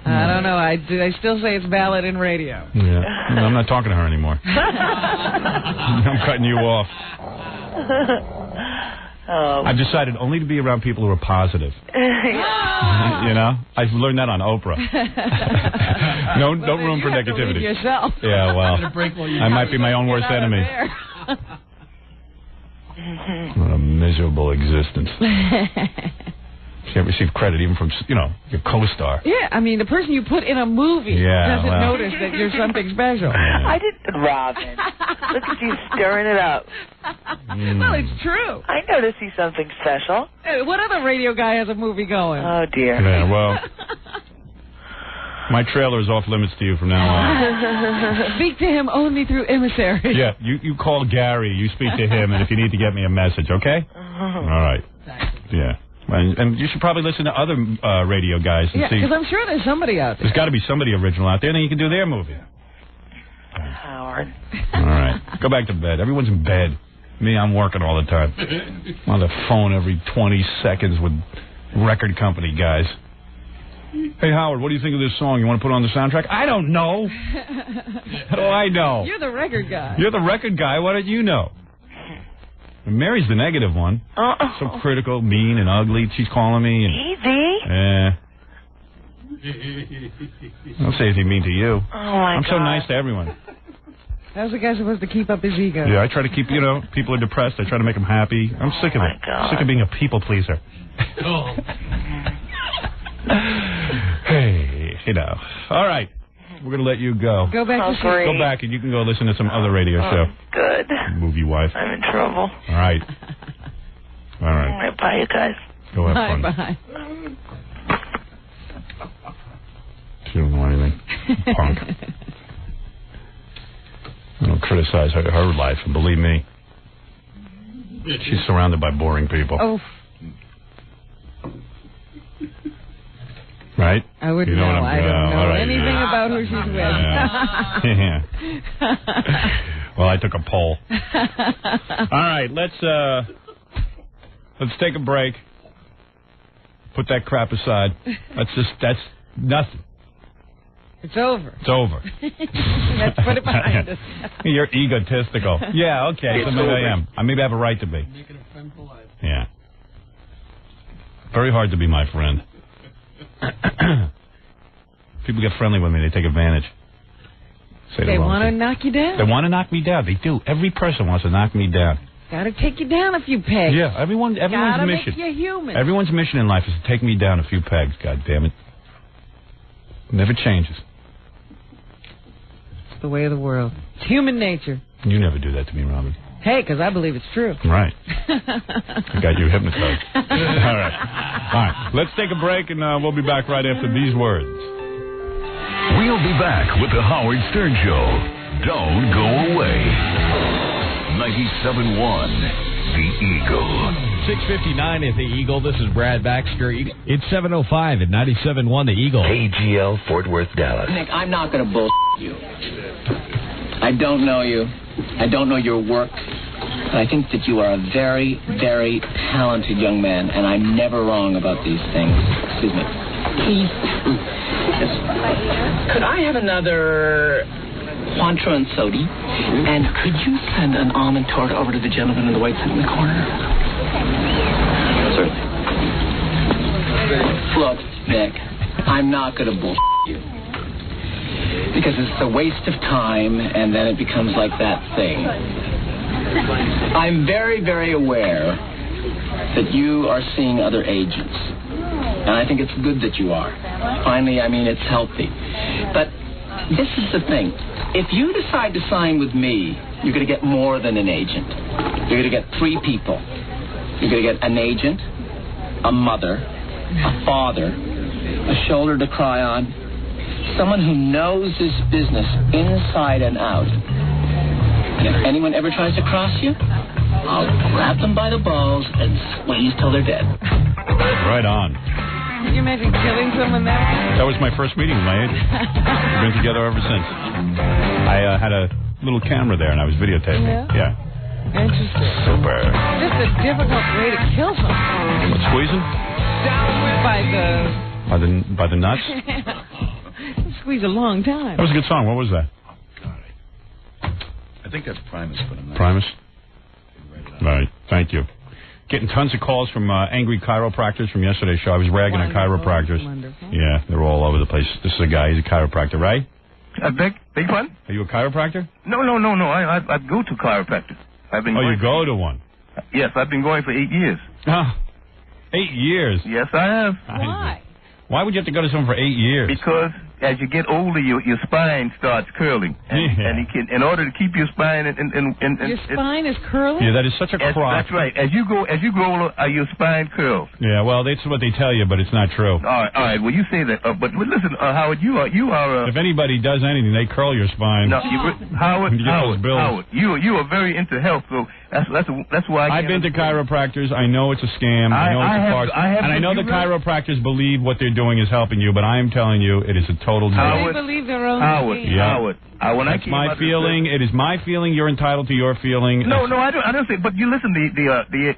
I don't know. I still say it's valid in radio. Yeah. No, I'm not talking to her anymore. I'm cutting you off. I've decided only to be around people who are positive. I've learned that on Oprah. No room for negativity. Yourself. Yeah, well, I might be my own worst enemy. What a miserable existence. Can't receive credit even from, your co-star. Yeah, I mean, the person you put in a movie doesn't notice that you're something special. I didn't, Robin. Look at you stirring it up. Well, it's true. I noticed he's something special. What other radio guy has a movie going? Oh, dear. Yeah, well, my trailer is off limits to you from now on. Speak to him only through emissary. Yeah, you call Gary, you speak to him, and if you need to get me a message, okay? All right. Yeah. And you should probably listen to other radio guys and see. Because I'm sure there's somebody out there. There's got to be somebody original out there, and then you can do their movie. Howard. All right. Go back to bed. Everyone's in bed. Me, I'm working all the time. I'm on the phone every 20 seconds with record company guys. Hey, Howard, what do you think of this song? You want to put it on the soundtrack? I don't know. How do I know? You're the record guy. You're the record guy. Why don't you know? And Mary's the negative one. So critical, mean, and ugly. She's calling me. And, don't say anything mean to you. Oh, my I'm God. so nice to everyone. How's the guy supposed to keep up his ego? Yeah, I try to keep, people are depressed. I try to make them happy. I'm sick of it. God. Sick of being a people pleaser. Hey, All right. We're going to let you go. Go back to sleep. Go back and you can go listen to some other radio show. Good. Movie wife. I'm in trouble. All right. All right. All right, bye, you guys. Go have fun. Bye. She don't know anything. Punk. I don't criticize her life, and believe me, she's surrounded by boring people. Oh. Right? I wouldn't know. I don't know anything about who she's with. Yeah. Well, I took a poll. All right, let's take a break. Put that crap aside. That's nothing. It's over. It's over. Let's put it behind us. You're egotistical. Yeah, okay. So maybe I am. Maybe I have a right to be. Making a friend for life. Yeah. Very hard to be my friend. People get friendly with me. They take advantage. They want to knock you down. They want to knock me down. They do. Every person wants to knock me down. Got to take you down a few pegs. Yeah, everyone's Gotta mission. Make you human. Everyone's mission in life is to take me down a few pegs. God damn it. Never changes. It's the way of the world. It's human nature. You never do that to me, Robin. Hey, because I believe it's true. Right. I got you hypnotized. All right. Let's take a break, and we'll be back right after these words. We'll be back with the Howard Stern Show. Don't go away. 97.1 The Eagle. 6:59 at the Eagle. This is Brad Baxter. It's 7:05 at 97.1 The Eagle. AGL Fort Worth, Dallas. Nick, I'm not going to bull you. I don't know you. I don't know your work. But I think that you are a very, very talented young man, and I'm never wrong about these things. Excuse me. Keith, could I have another Cointreau and Sodi? And could you send an almond tort over to the gentleman in the white suit in the corner? Certainly. Look, Nick, I'm not going to bullshit you. Because it's a waste of time, and then it becomes like that thing. I'm very, very aware that you are seeing other agents. And I think it's good that you are. Finally, I mean, it's healthy. But this is the thing. If you decide to sign with me, you're going to get more than an agent. You're going to get three people. You're going to get an agent, a mother, a father, a shoulder to cry on, someone who knows this business inside and out. And if anyone ever tries to cross you, I'll grab them by the balls and squeeze till they're dead. Right on. Can you imagine killing someone that way? That was my first meeting with my agent. We've been together ever since. I had a little camera there, and I was videotaping. Yeah. Interesting. Super. Just a difficult way to kill someone. What, squeezing? By the nuts? Squeeze a long time. That was a good song. What was that? I think that's Primus, but I'm not. Primus? All right. Thank you. Getting tons of calls from angry chiropractors from yesterday's show. I was ragging on chiropractors. Wonderful. Yeah, they're all over the place. This is a guy. He's a chiropractor, right? Beg pardon? Are you a chiropractor? No. I go to chiropractors. I've been. You go to one? Yes, I've been going for 8 years. Ah. 8 years? Yes, I have. Why? Why would you have to go to someone for 8 years? Because as you get older, your spine starts curling, and in order to keep your spine your spine is curling. Yeah, that is such a crock. That's right. As you grow older, your spine curls. Yeah, well, that's what they tell you, but it's not true. All right. Well, you say that, but listen, Howard, you are. If anybody does anything, they curl your spine. No, Howard, you are very into health, so that's why I've been to chiropractors. I know it's a scam. I know it's a farce, and I know the chiropractors believe what they're doing is helping you, but I am telling you, it is a total joke. They believe their own. Howard. That's my feeling. It is my feeling. You're entitled to your feeling. No, I don't say. But you listen, the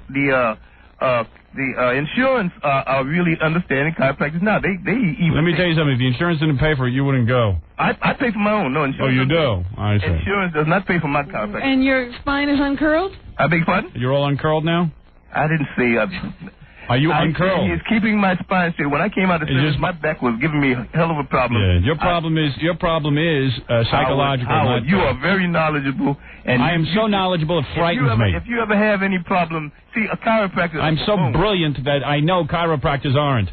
insurance are really understanding chiropractors now. They even. Let me tell you something. If the insurance didn't pay for it, you wouldn't go. I pay for my own. No insurance. Oh, you do? I see. Insurance does not pay for my chiropractor. And your spine is uncurled? I beg your pardon? You're all uncurled now? I didn't say. Are you uncurled? It's keeping my spine straight. When I came out of service, my back was giving me a hell of a problem. Yeah, your problem is psychological. Howard, you are very knowledgeable. And I am so knowledgeable it frightens me. If you ever have any problem, see, a chiropractor... I'm so brilliant that I know chiropractors aren't.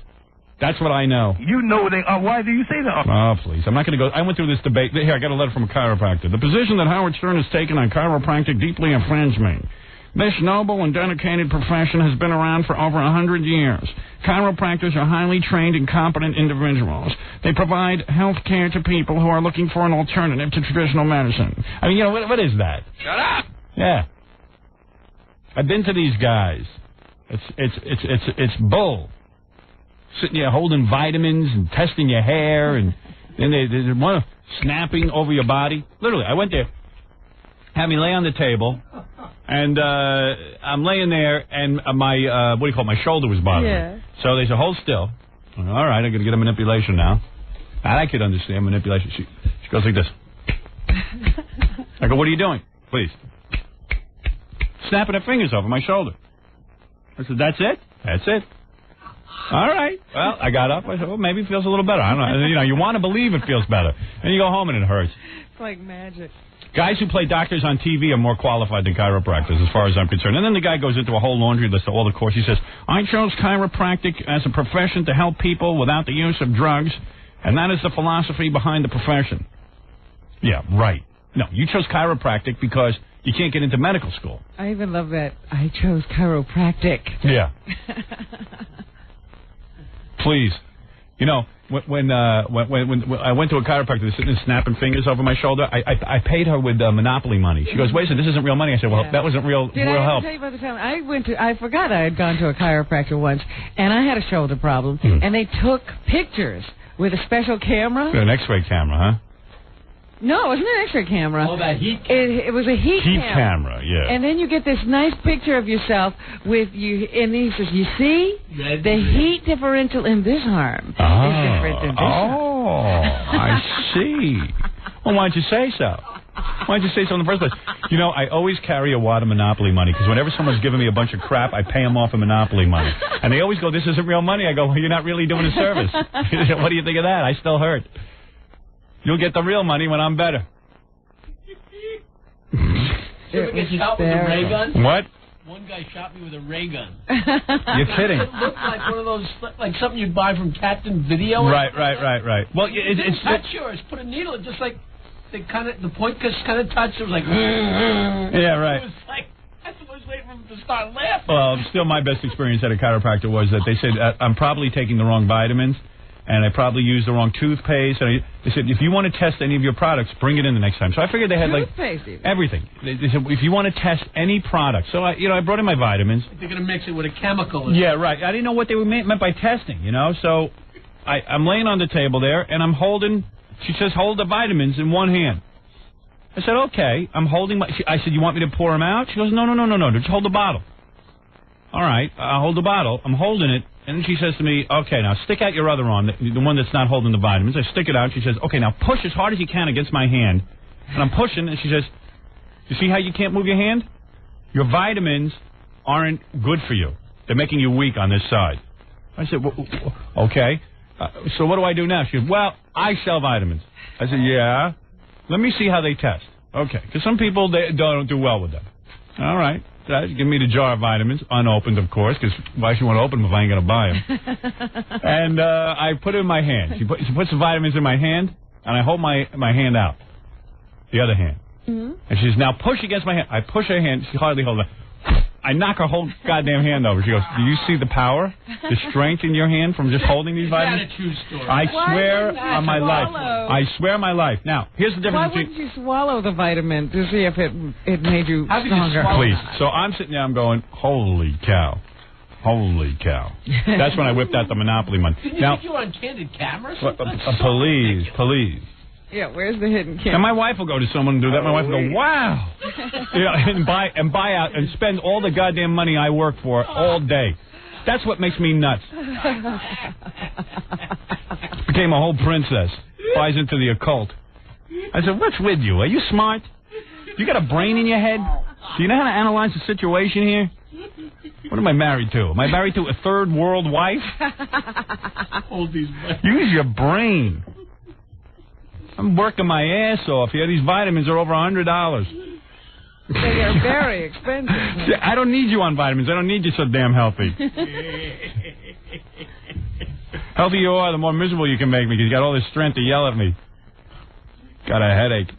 That's what I know. You know they are. Why do you say that? Oh, please. I'm not going to go... I went through this debate. Here, I got a letter from a chiropractor. The position that Howard Stern has taken on chiropractic deeply offends me. This noble and dedicated profession has been around for over 100 years. Chiropractors are highly trained and competent individuals. They provide health care to people who are looking for an alternative to traditional medicine. I mean, what is that? Shut up! Yeah. I've been to these guys. It's bull. Sitting there holding vitamins and testing your hair, and then they want snapping over your body. Literally, I went there, had me lay on the table. And I'm laying there, and my shoulder was bothering me. So they said, hold still. All right, I'm going to get a manipulation now. And I could understand manipulation. She goes like this. I go, what are you doing? Please. Snapping her fingers over my shoulder. I said, that's it? That's it. All right. Well, I got up. I said, well, maybe it feels a little better. I don't know. You want to believe it feels better. And you go home and it hurts. It's like magic. Guys who play doctors on TV are more qualified than chiropractors, as far as I'm concerned. And then the guy goes into a whole laundry list of all the courses. He says, I chose chiropractic as a profession to help people without the use of drugs, and that is the philosophy behind the profession. Yeah, right. No, you chose chiropractic because you can't get into medical school. I even love that. I chose chiropractic. Yeah. Please. You know, when I went to a chiropractor, they're sitting and snapping fingers over my shoulder. I paid her with Monopoly money. She goes, wait a second, this isn't real money. I said, well, that wasn't real help. Did I tell you about the time I forgot I had gone to a chiropractor once, and I had a shoulder problem, and they took pictures with a special camera. An X-ray camera, huh? No, it wasn't an X-ray camera. Oh, that heat camera. It was a heat camera, yeah. And then you get this nice picture of yourself with you, and he says, you see, the heat differential in this arm is different than this arm. Oh, I see. Well, why don't you say so? Why didn't you say so in the first place? You know, I always carry a wad of Monopoly money, because whenever someone's giving me a bunch of crap, I pay them off in Monopoly money. And they always go, this isn't real money. I go, well, you're not really doing a service. What do you think of that? I still hurt. You'll get the real money when I'm better. You ever get shot with a ray gun? What? One guy shot me with a ray gun. You're kidding. It looked like one of those, like something you'd buy from Captain Video. Right. Well, it's touch yours. Put a needle in, just like the point just kind of touched. It was like. Yeah, right. It was like. I was waiting for him to start laughing. Well, still, my best experience at a chiropractor was that they said I'm probably taking the wrong vitamins. And I probably used the wrong toothpaste. And they said, if you want to test any of your products, bring it in the next time. So I figured they had everything. They said, if you want to test any product. So I brought in my vitamins. They're going to mix it with a chemical. Yeah, right. I didn't know what they meant by testing, you know. So I'm laying on the table there, and I'm holding. She says, hold the vitamins in one hand. I said, okay. I'm holding I said, you want me to pour them out? She goes, no. Just hold the bottle. All right, I'll hold the bottle. I'm holding it. And then she says to me, okay, now stick out your other arm, the one that's not holding the vitamins. I stick it out. She says, okay, now push as hard as you can against my hand. And I'm pushing, and she says, you see how you can't move your hand? Your vitamins aren't good for you. They're making you weak on this side. I said, well, okay. So what do I do now? She goes, well, I sell vitamins. I said, yeah. Let me see how they test. Okay, because some people, they don't do well with them. All right. Give me the jar of vitamins, unopened, of course, because why should you want to open them if I ain't going to buy them? And I put it in my hand. She puts the vitamins in my hand, and I hold my hand out, the other hand. Mm-hmm. And she says, now push against my hand. I push her hand. She hardly holds it. I knock her whole goddamn hand over. She goes, do you see the power, the strength in your hand from just holding these vitamins? I swear on my life. I swear on my life. Now, here's the difference. Why wouldn't you swallow the vitamin to see if it made you stronger? Please. So I'm sitting there, I'm going, holy cow. Holy cow. That's when I whipped out the Monopoly money. Didn't you now, think you were on Candid Camera? Please. Yeah, where's the hidden camera? And my wife will go to someone and do that. My wife will go, wow. And buy out and spend all the goddamn money I work for all day. That's what makes me nuts. Became a whole princess. Buys into the occult. I said, what's with you? Are you smart? You got a brain in your head? Do you know how to analyze the situation here? What am I married to? Am I married to a third world wife? Use your brain. I'm working my ass off here. These vitamins are over $100. They are very expensive. See, I don't need you on vitamins. I don't need you so damn healthy. Healthier you are, the more miserable you can make me because you got all this strength to yell at me. Got a headache.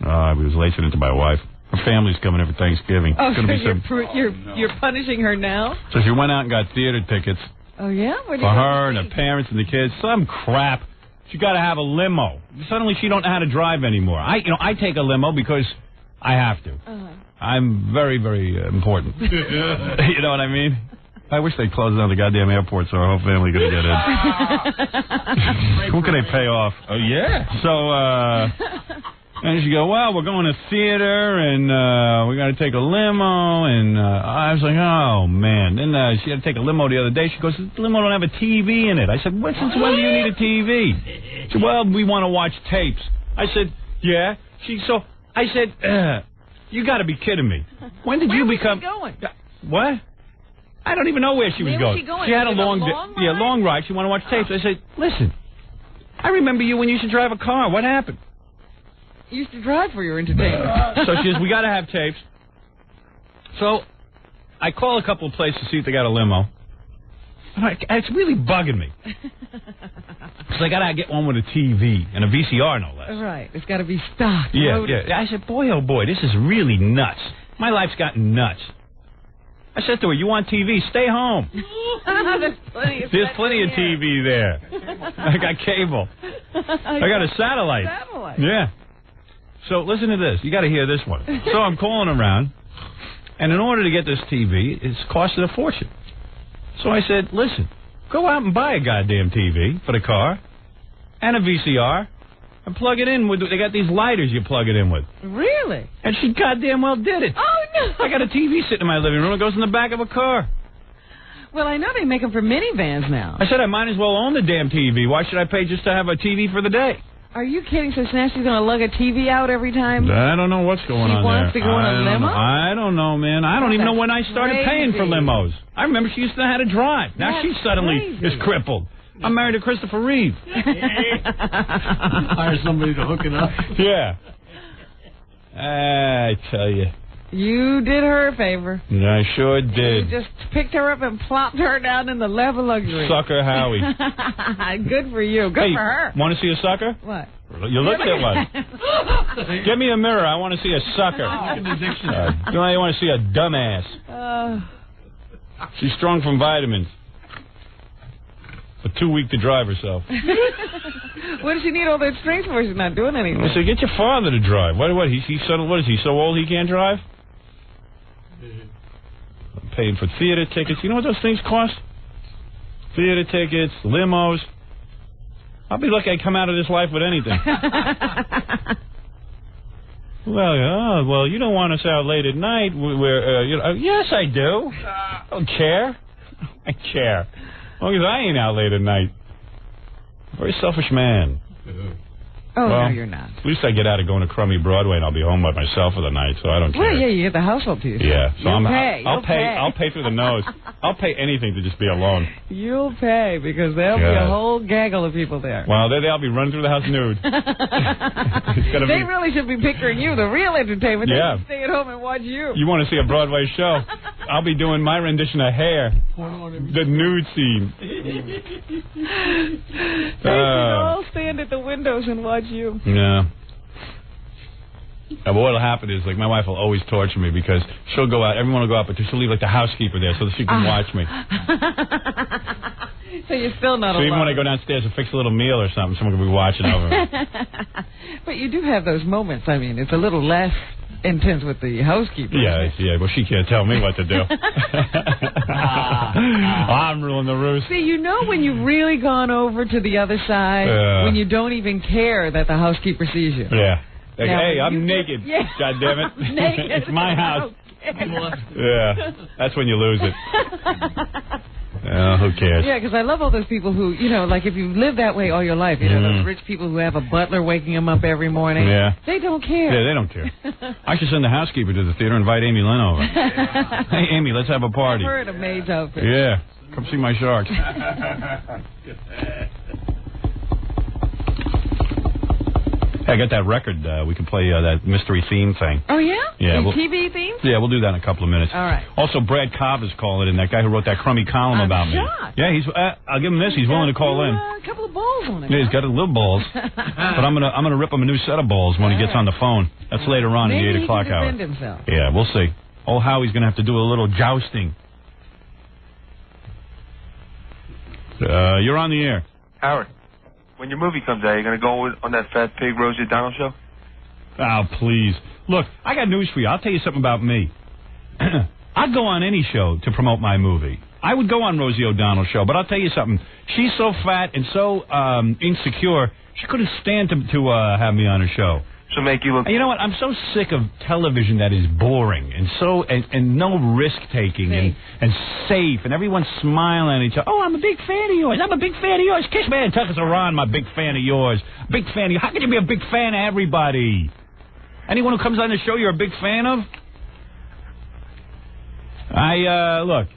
I was listening to my wife. Her family's coming in for Thanksgiving. Oh, so you're punishing her now? So she went out and got theater tickets. Oh, yeah? For her and her parents and the kids. Some crap. She got to have a limo. Suddenly she don't know how to drive anymore. I take a limo because I have to. I'm very, very important. You know what I mean? I wish they'd close down the goddamn airport so our whole family could get in. Who can they pay off? Oh, yeah. So, and she go, well, we're going to theater, and we got to take a limo, and I was like, oh, man. Then she had to take a limo the other day. She goes, the limo don't have a TV in it. I said, since when do you need a TV? She said, well, we want to watch tapes. I said, yeah. I said, you got to be kidding me. When did you become... Where was she going? What? I don't even know where she was going. She had a long ride. She wanted to watch tapes. I said, listen, I remember you when you used to drive a car. What happened? You used to drive for your entertainment. So she says, we got to have tapes. So I call a couple of places to see if they got a limo. It's really bugging me. So I got to get one with a TV and a VCR, no less. Right. It's got to be stocked. Yeah. I said, boy, oh, boy, this is really nuts. My life's gotten nuts. I said to her, you want TV? Stay home. There's plenty of TV there. I got cable. I got a satellite. Yeah. So listen to this. You got to hear this one. So I'm calling around, and in order to get this TV, it's costing a fortune. So I said, listen, go out and buy a goddamn TV for the car and a VCR and plug it in with. They got these lighters you plug it in with. Really? And she goddamn well did it. Oh, no. I got a TV sitting in my living room. It goes in the back of a car. Well, I know they make them for minivans now. I said I might as well own the damn TV. Why should I pay just to have a TV for the day? Are you kidding? So now she's going to lug a TV out every time? I don't know what's going on there. She wants to go in a limo? I don't know, man. I don't even know when I started paying for limos. I remember she used to know how to drive. Now she suddenly is crippled. I'm married to Christopher Reeve. Hire somebody to hook it up. Yeah. I tell you. You did her a favor. I sure did. You just picked her up and plopped her down in the lap of luxury. Sucker Howie. Good for you. Good for her. Want to see a sucker? What? You looked at one. Give me a mirror. I want to see a sucker. You want to see a dumbass. She's strong from vitamins. But too weak to drive herself. What does she need all that strength for? She's not doing anything. I said, get your father to drive. What is he so old he can't drive? I'm paying for theater tickets. You know what those things cost? Theater tickets, limos. I'll be lucky I come out of this life with anything. Well, you don't want us out late at night. Yes, I do. I don't care. I care. As long as I ain't out late at night. Very selfish man. Oh, no, you're not. At least I get out of going to crummy Broadway and I'll be home by myself for the night, so I don't care. Well, yeah, you get the household to yourself. Yeah, so I'll pay through the nose. I'll pay anything to just be alone. You'll pay because there'll be a whole gaggle of people there. Well, they'll be running through the house nude. They really should be picturing you, the real entertainment. They Yeah. should stay at home and watch you. You want to see a Broadway show? I'll be doing my rendition of Hair, the nude scene. They should all stand at the windows and watch you. Yeah. But what'll happen is, like, my wife will always torture me because she'll go out, everyone will go out, but she'll leave, like, the housekeeper there so that she can watch me. So you're still not So alone. even when I go downstairs and fix a little meal or something, someone will be watching over me. But you do have those moments. I mean, it's a little less intense with the housekeeper. Yeah, well, she can't tell me what to do. I'm ruling the roost. See, you know when you've really gone over to the other side, when you don't even care that the housekeeper sees you. Yeah. Like, Now, hey, I'm naked. Yeah. God damn it. Naked. It's my house. Yeah. That's when you lose it. Who cares? Yeah, because I love all those people who, you know, like if you live that way all your life, you know, those rich people who have a butler waking them up every morning. Yeah. They don't care. Yeah, they don't care. I should send the housekeeper to the theater and invite Amy Lynn over. Hey, Amy, let's have a party. I've heard of maid's outfit. Yeah. Come see my sharks. I got that record. We can play that mystery theme thing. Oh, yeah? Yeah, The we'll- TV themes? Yeah, we'll do that in a couple of minutes. All right. Also, Brad Cobb is calling in, that guy who wrote that crummy column about me. shocked. Yeah, he's. I'll give him this. He's willing to call in. A couple of balls on it. Yeah, he's got a little balls. But I'm gonna rip him a new set of balls when he gets on the phone. That's later on in the Maybe 8 o'clock he can hour. defend himself. Yeah, we'll see. Old Howie's gonna have to do a little jousting. You're on the air. Howard, when your movie comes out, you going to go on that Fat Pig Rosie O'Donnell show? Oh, please. Look, I got news for you. I'll tell you something about me. I'd go on any show to promote my movie. I would go on Rosie O'Donnell's show, but I'll tell you something. She's so fat and so insecure, she couldn't stand to have me on her show. She'll make you look... You know what? I'm so sick of television that is boring and so and no risk taking and safe and everyone's smiling at each other. Oh, I'm a big fan of yours. I'm a big fan of yours. Kiss me and Tucker's around. My big fan of yours. Big fan of you. How can you be a big fan of everybody? Anyone who comes on the show, you're a big fan of? Look.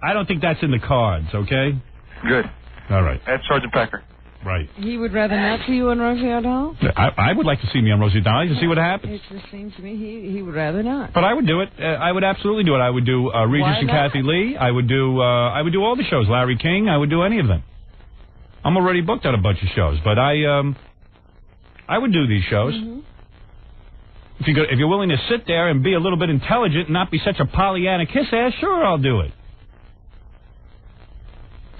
I don't think that's in the cards. Okay. Good. All right. That's Sergeant Pecker. Right. He would rather not see you on Rosie O'Donnell? I would like to see me on Rosie O'Donnell to see what happens. It just seems to me he would rather not. But I would do it. I would absolutely do it. I would do Regis and not? Kathy Lee. I would do all the shows. Larry King. I would do any of them. I'm already booked on a bunch of shows, but I would do these shows. Mm-hmm. If you're willing to sit there and be a little bit intelligent and not be such a Pollyanna kiss ass, sure, I'll do it.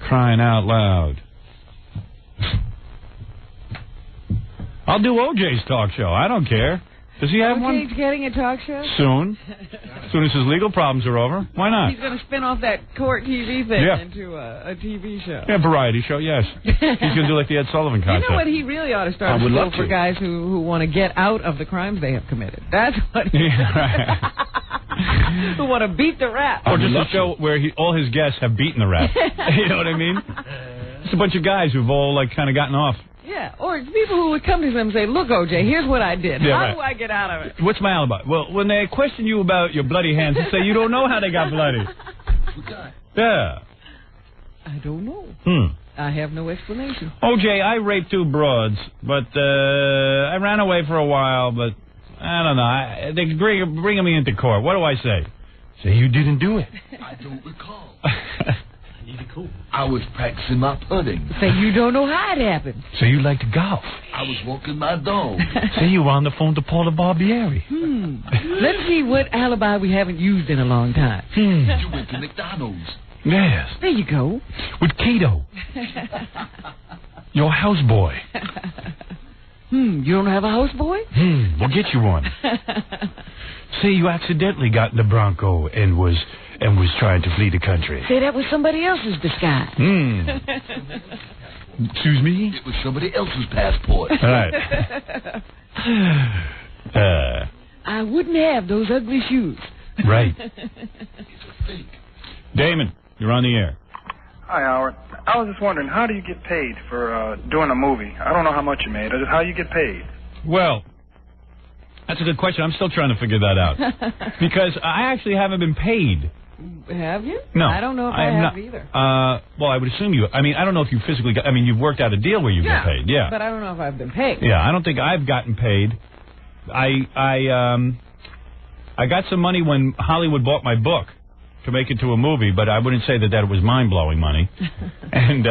Crying out loud. I'll do OJ's talk show. I don't care. Does he have one? OJ's getting a talk show? Soon. As soon as his legal problems are over. Why not? He's going to spin off that court TV thing Yeah. into a TV show. Yeah, variety show, yes. He's going to do like the Ed Sullivan You concept. know what he really ought to start I a would school love for to. guys who want to get out of the crimes they have committed. That's what he who want to beat the rap. Or just a show where all his guests have beaten the rap. You know what I mean? It's a bunch of guys who've all like kind of gotten off. Yeah, or people who would come to him and say, look, OJ, here's what I did. Yeah, How right. do I get out of it? What's my alibi? Well, when they question you about your bloody hands, you say you don't know how they got bloody. Yeah. I don't know. I have no explanation. OJ, I raped 2 broads, but I ran away for a while, but I don't know. They bring me into court. What do I say? Say you didn't do it. I don't recall. I was practicing my putting. Say you don't know how it happened. So you like to golf. I was walking my dog. Say you were on the phone to Paula Barbieri. Let's see what alibi we haven't used in a long time. You went to McDonald's. Yes. There you go. With Keto. Your houseboy. You don't have a houseboy? We'll get you one. Say you accidentally got in the Bronco and was trying to flee the country. Say that was somebody else's disguise. Excuse me? It was somebody else's passport. All right. I wouldn't have those ugly shoes. Right. Damon, you're on the air. Hi, Howard. I was just wondering, how do you get paid for doing a movie? I don't know how much you made. How you get paid? Well, that's a good question. I'm still trying to figure that out. Because I actually haven't been paid Have you? No. I don't know if I am have not, either. Well, I would assume you. I mean, I don't know if you physically got. I mean, you've worked out a deal where you get paid. Yeah. But I don't know if I've been paid. Yeah, I don't think I've gotten paid. I got some money when Hollywood bought my book to make it to a movie, but I wouldn't say that it was mind-blowing money. And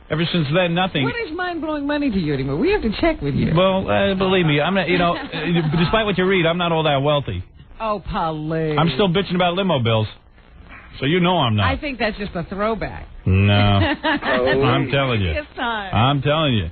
ever since then, nothing. What is mind-blowing money to you anymore? We have to check with you. Well, believe me, I'm not. You know, despite what you read, I'm not all that wealthy. Oh, Polly. I'm still bitching about limo bills, so you know I'm not. I think that's just a throwback. No, I'm telling you. I'm telling you.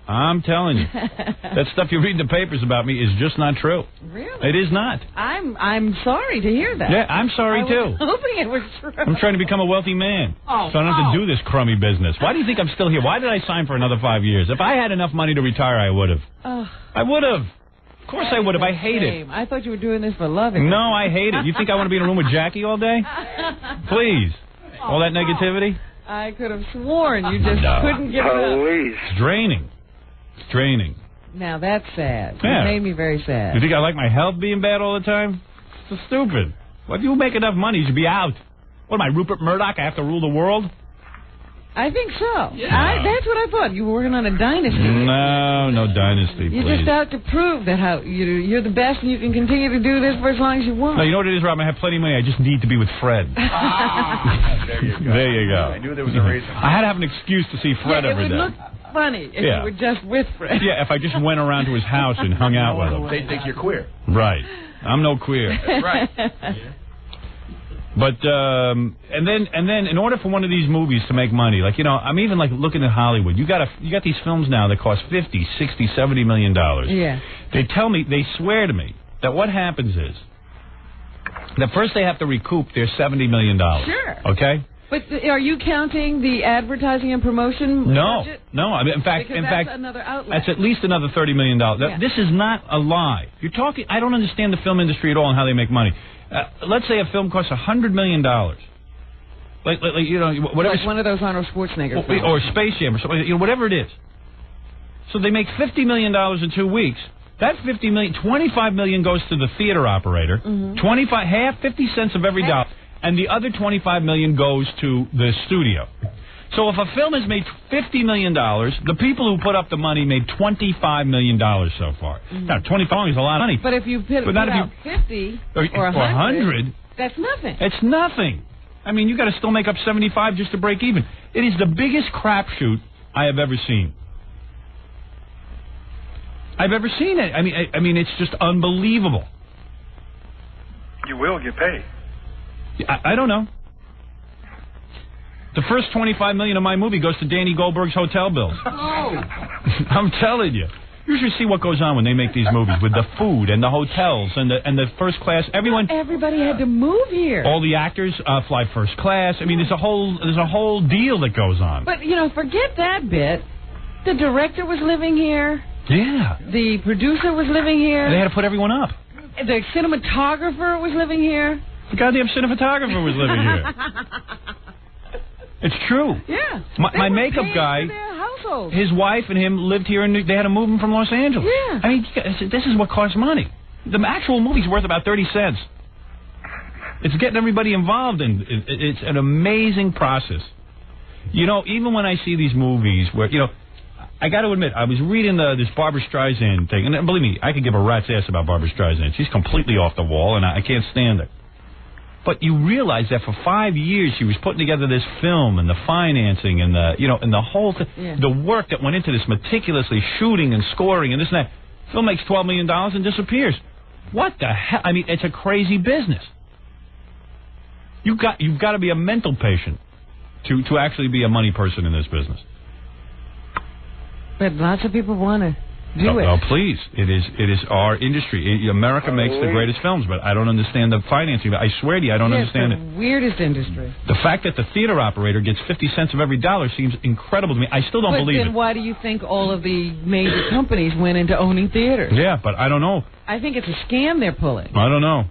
I'm telling you. That stuff you read in the papers about me is just not true. Really? It is not. I'm sorry to hear that. Yeah, I'm sorry, too. Hoping it was true. I'm trying to become a wealthy man, so I don't have to do this crummy business. Why do you think I'm still here? Why did I sign for another 5 years? If I had enough money to retire, I would have. I would have. Of course I would have. I hate it. I thought you were doing this for loving. No, I hate it. You think I want to be in a room with Jackie all day? Please. All that negativity? I could have sworn you just couldn't give it up. It's draining. It's draining. Now that's sad. Yeah. It made me very sad. You think I like my health being bad all the time? It's stupid. Well, if you make enough money, you should be out. What am I, Rupert Murdoch? I have to rule the world? I think so. Yeah. That's what I thought. You were working on a dynasty. No dynasty, You're please. just out to prove that you're the best and you can continue to do this for as long as you want. No, you know what it is, Rob? I have plenty of money. I just need to be with Fred. There you go. There you go. I knew there was a reason. I had to have an excuse to see Fred every day. It would look funny if you were just with Fred. Yeah, if I just went around to his house and hung out with him. They think you're queer. Right. I'm no queer. That's right. But and then in order for one of these movies to make money, like, you know, I'm even like looking at Hollywood. You got these films now that cost $50, $60, $70 million. Yeah. They swear to me that what happens is that first they have to recoup their $70 million. Sure. Okay. But are you counting the advertising and promotion budget? No. I mean, in fact, that's another outlet. That's at least another $30 million. Yeah. This is not a lie. You're talking. I don't understand the film industry at all and how they make money. Let's say a film costs $100 million. Like you know, whatever. Like one of those Arnold Schwarzenegger films. Or Space Jam or something. You know, whatever it is. So they make $50 million in 2 weeks. That $50 million, $25 million goes to the theater operator. 50 cents of every dollar. And the other $25 million goes to the studio. So if a film has made $50 million, the people who put up the money made $25 million so far. Now, 25 is a lot of money. But if you put out 50 or 100, that's nothing. It's nothing. I mean, you got to still make up 75 just to break even. It is the biggest crapshoot I have ever seen. I've ever seen it. I mean, it's just unbelievable. You will get paid. I don't know. The first $25 million of my movie goes to Danny Goldberg's hotel bills. Oh. I'm telling you. You should see what goes on when they make these movies with the food and the hotels and the first class. Everybody had to move here. All the actors fly first class. I mean, there's a whole deal that goes on. But you know, forget that bit. The director was living here. Yeah. The producer was living here. And they had to put everyone up. The cinematographer was living here. The goddamn cinematographer was living here. It's true. Yeah. My makeup guy, his wife and him lived here, and they had to move him from Los Angeles. Yeah. I mean, this is what costs money. The actual movie's worth about 30 cents. It's getting everybody involved, and it's an amazing process. You know, even when I see these movies where, you know, I got to admit, I was reading this Barbra Streisand thing, and believe me, I could give a rat's ass about Barbra Streisand. She's completely off the wall, and I can't stand her. But you realize that for 5 years she was putting together this film and the financing and the whole thing, the work that went into this meticulously shooting and scoring and this and that. Film makes $12 million and disappears. What the hell? I mean, it's a crazy business. You've got to be a mental patient to actually be a money person in this business. But lots of people want to do it. Oh, please. It is our industry. America makes the greatest films, but I don't understand the financing. I swear to you, I don't understand it. It's the weirdest industry. The fact that the theater operator gets 50 cents of every dollar seems incredible to me. I still don't believe it. But then why do you think all of the major companies went into owning theaters? Yeah, but I don't know. I think it's a scam they're pulling. I don't know.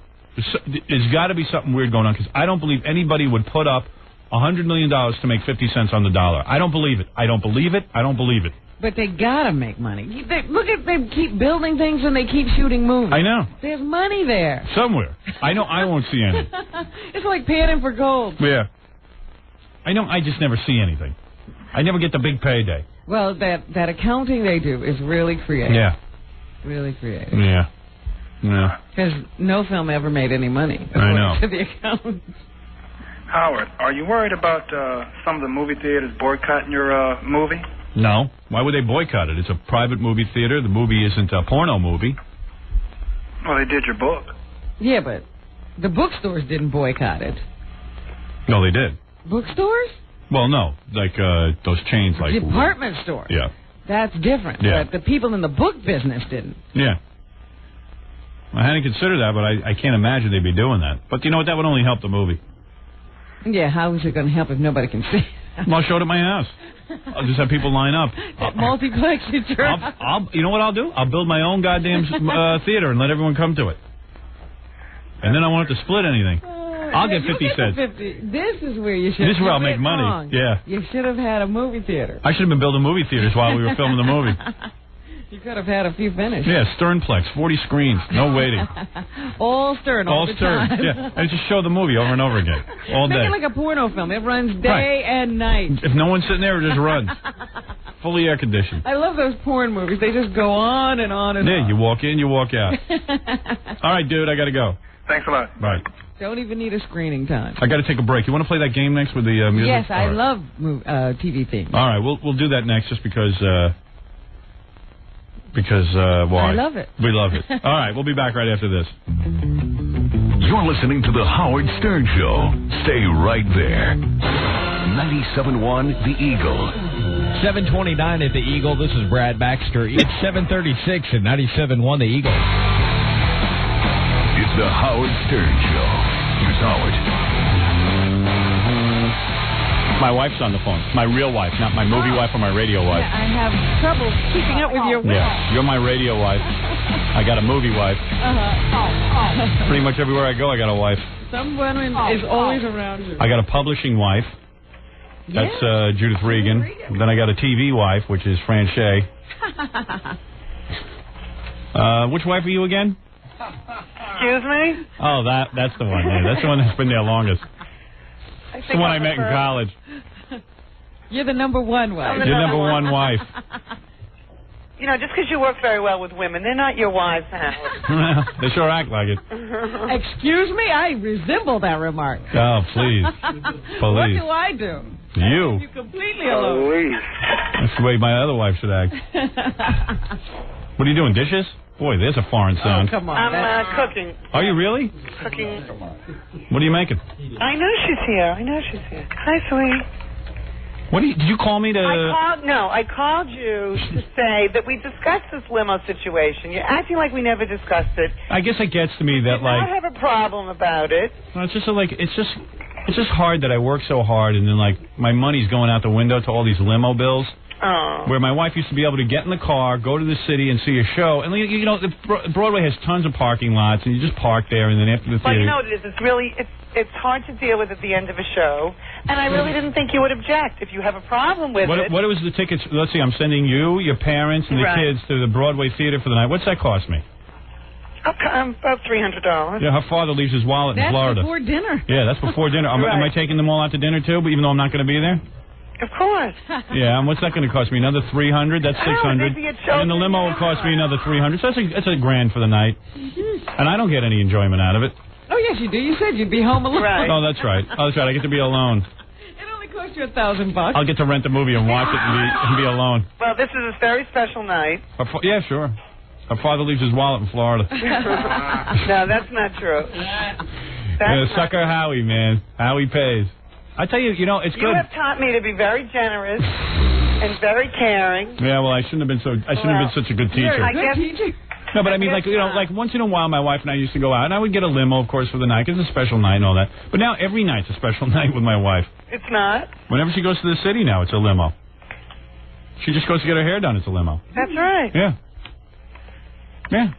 There's got to be something weird going on, because I don't believe anybody would put up $100 million to make 50 cents on the dollar. I don't believe it. I don't believe it. I don't believe it. But they gotta make money. Look at them keep building things and they keep shooting movies. I know. There's money there. Somewhere. I know I won't see any. It's like panning for gold. Yeah. I know I just never see anything. I never get the big payday. Well, that accounting they do is really creative. Yeah. Really creative. Yeah. Yeah. Because no film ever made any money. I know. To the accountant. Howard, are you worried about some of the movie theaters boycotting your movie? No. Why would they boycott it? It's a private movie theater. The movie isn't a porno movie. Well, they did your book. Yeah, but the bookstores didn't boycott it. No, they did. Bookstores? Well, no. Like those chains like... Department store. Yeah. That's different. Yeah. But the people in the book business didn't. Yeah. I hadn't considered that, but I can't imagine they'd be doing that. But you know what? That would only help the movie. Yeah, how is it going to help if nobody can see? Well, I'll show it at my house. I'll just have people line up. Multiplex at your house. You know what I'll do? I'll build my own goddamn theater and let everyone come to it. And then I won't have to split anything. I'll get 50 cents. This is where you should. This is where I'll make money. Wrong. Yeah. You should have had a movie theater. I should have been building movie theaters while we were filming the movie. You could have had a few finished. Yeah, Sternplex, 40 screens, no waiting. All Stern, all the Stern. time. Yeah, I just show the movie over and over again, all day. Make it like a porno film. It runs day and night. If no one's sitting there, it just runs. Fully air conditioned. I love those porn movies. They just go on and on and on. Yeah, you walk in, you walk out. All right, dude, I got to go. Thanks a lot. Bye. Don't even need a screening time. I got to take a break. You want to play that game next with the music? Yes, I right. love TV themes. All right, we'll do that next just because why? I love it. We love it. All right, we'll be back right after this. You're listening to the Howard Stern Show. Stay right there. 97.1 The Eagle. 729 at The Eagle. This is Brad Baxter. It's 736 at 97.1 The Eagle. It's the Howard Stern Show. Here's Howard. My wife's on the phone. My real wife, not my movie wife or my radio wife. Yeah, I have trouble keeping up with your wife. Yeah, you're my radio wife. I got a movie wife. Pretty much everywhere I go, I got a wife. Someone is always around you. I got a publishing wife. That's Judith Regan. Then I got a TV wife, which is Fran Shea. Which wife are you again? Excuse me? Oh, that's the one. Yeah, that's the one that's been there longest. It's the one I met in college. You're the number one wife. You're number one wife. You know, just because you work very well with women, they're not your wives, Howard. They sure act like it. Excuse me? I resemble that remark. Oh, please. What do I do? You. You're completely alone. That's the way my other wife should act. What are you doing, dishes? Boy, there's a foreign sound. Oh, come on. I'm cooking. Are you really? Cooking. What are you making? I know she's here. Hi, sweetie. Did you call me to... I called you to say that we discussed this limo situation. You're acting like we never discussed it. I guess it gets to me that, I have a problem about it. Well, it's just hard that I work so hard and then, my money's going out the window to all these limo bills. Oh. Where my wife used to be able to get in the car, go to the city, and see a show. And, you know, Broadway has tons of parking lots, and you just park there, and then after the theater... Well, you know what it is? It's really... It's hard to deal with at the end of a show, and I really didn't think you would object. If you have a problem with it... What was the tickets... Let's see, I'm sending you, your parents, and the kids to the Broadway theater for the night. What's that cost me? About $300. Yeah, her father leaves his wallet in Florida. That's before dinner. Yeah, that's before dinner. Am I taking them all out to dinner, too, even though I'm not going to be there? Of course. Yeah, and what's that going to cost me? Another $300? That's $600. And the limo will cost me another $300. So that's a grand for the night. And I don't get any enjoyment out of it. Oh, yes, you do. You said you'd be home alone. Right. Oh, that's right. I get to be alone. It only cost you $1,000. I'll get to rent the movie and watch it and be alone. Well, this is a very special night. Yeah, sure. Her father leaves his wallet in Florida. No, that's not true. Sucker Howie, man. Howie pays. I tell you, it's good. You have taught me to be very generous and very caring. Yeah, well, I shouldn't have been such a good teacher. No, but I mean, once in a while, my wife and I used to go out, and I would get a limo, of course, for the night. It's a special night and all that. But now every night's a special night with my wife. It's not. Whenever she goes to the city now, it's a limo. She just goes to get her hair done. It's a limo. That's right. Yeah. Yeah.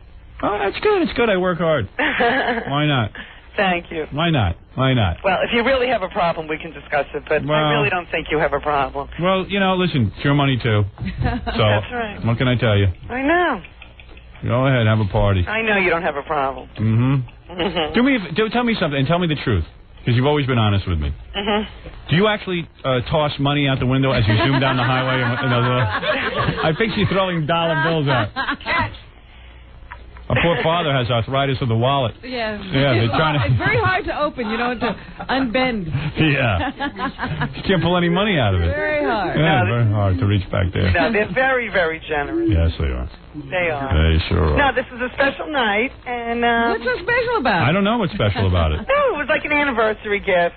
Oh, that's good. It's good. I work hard. Why not? Thank you. Why not? Why not? Well, if you really have a problem, we can discuss it, but Well- I really don't think you have a problem. Well, listen, it's your money, too. So, That's right. what can I tell you? I know. Go ahead, have a party. I know you don't have a problem. Mm-hmm. Tell me something, and tell me the truth, because you've always been honest with me. Do you actually toss money out the window as you zoom down the highway? I picture you throwing dollar bills out. My poor father has arthritis of the wallet. Yes. Yeah, they're trying to... It's very hard to open, to unbend. Yeah. You can't pull any money out of it. Very hard. Yeah, very hard to reach back there. No, they're very, very generous. Yes, they are. They are. They sure are. No, this is a special night, and... What's so special about it? I don't know what's special about it. No, it was like an anniversary gift.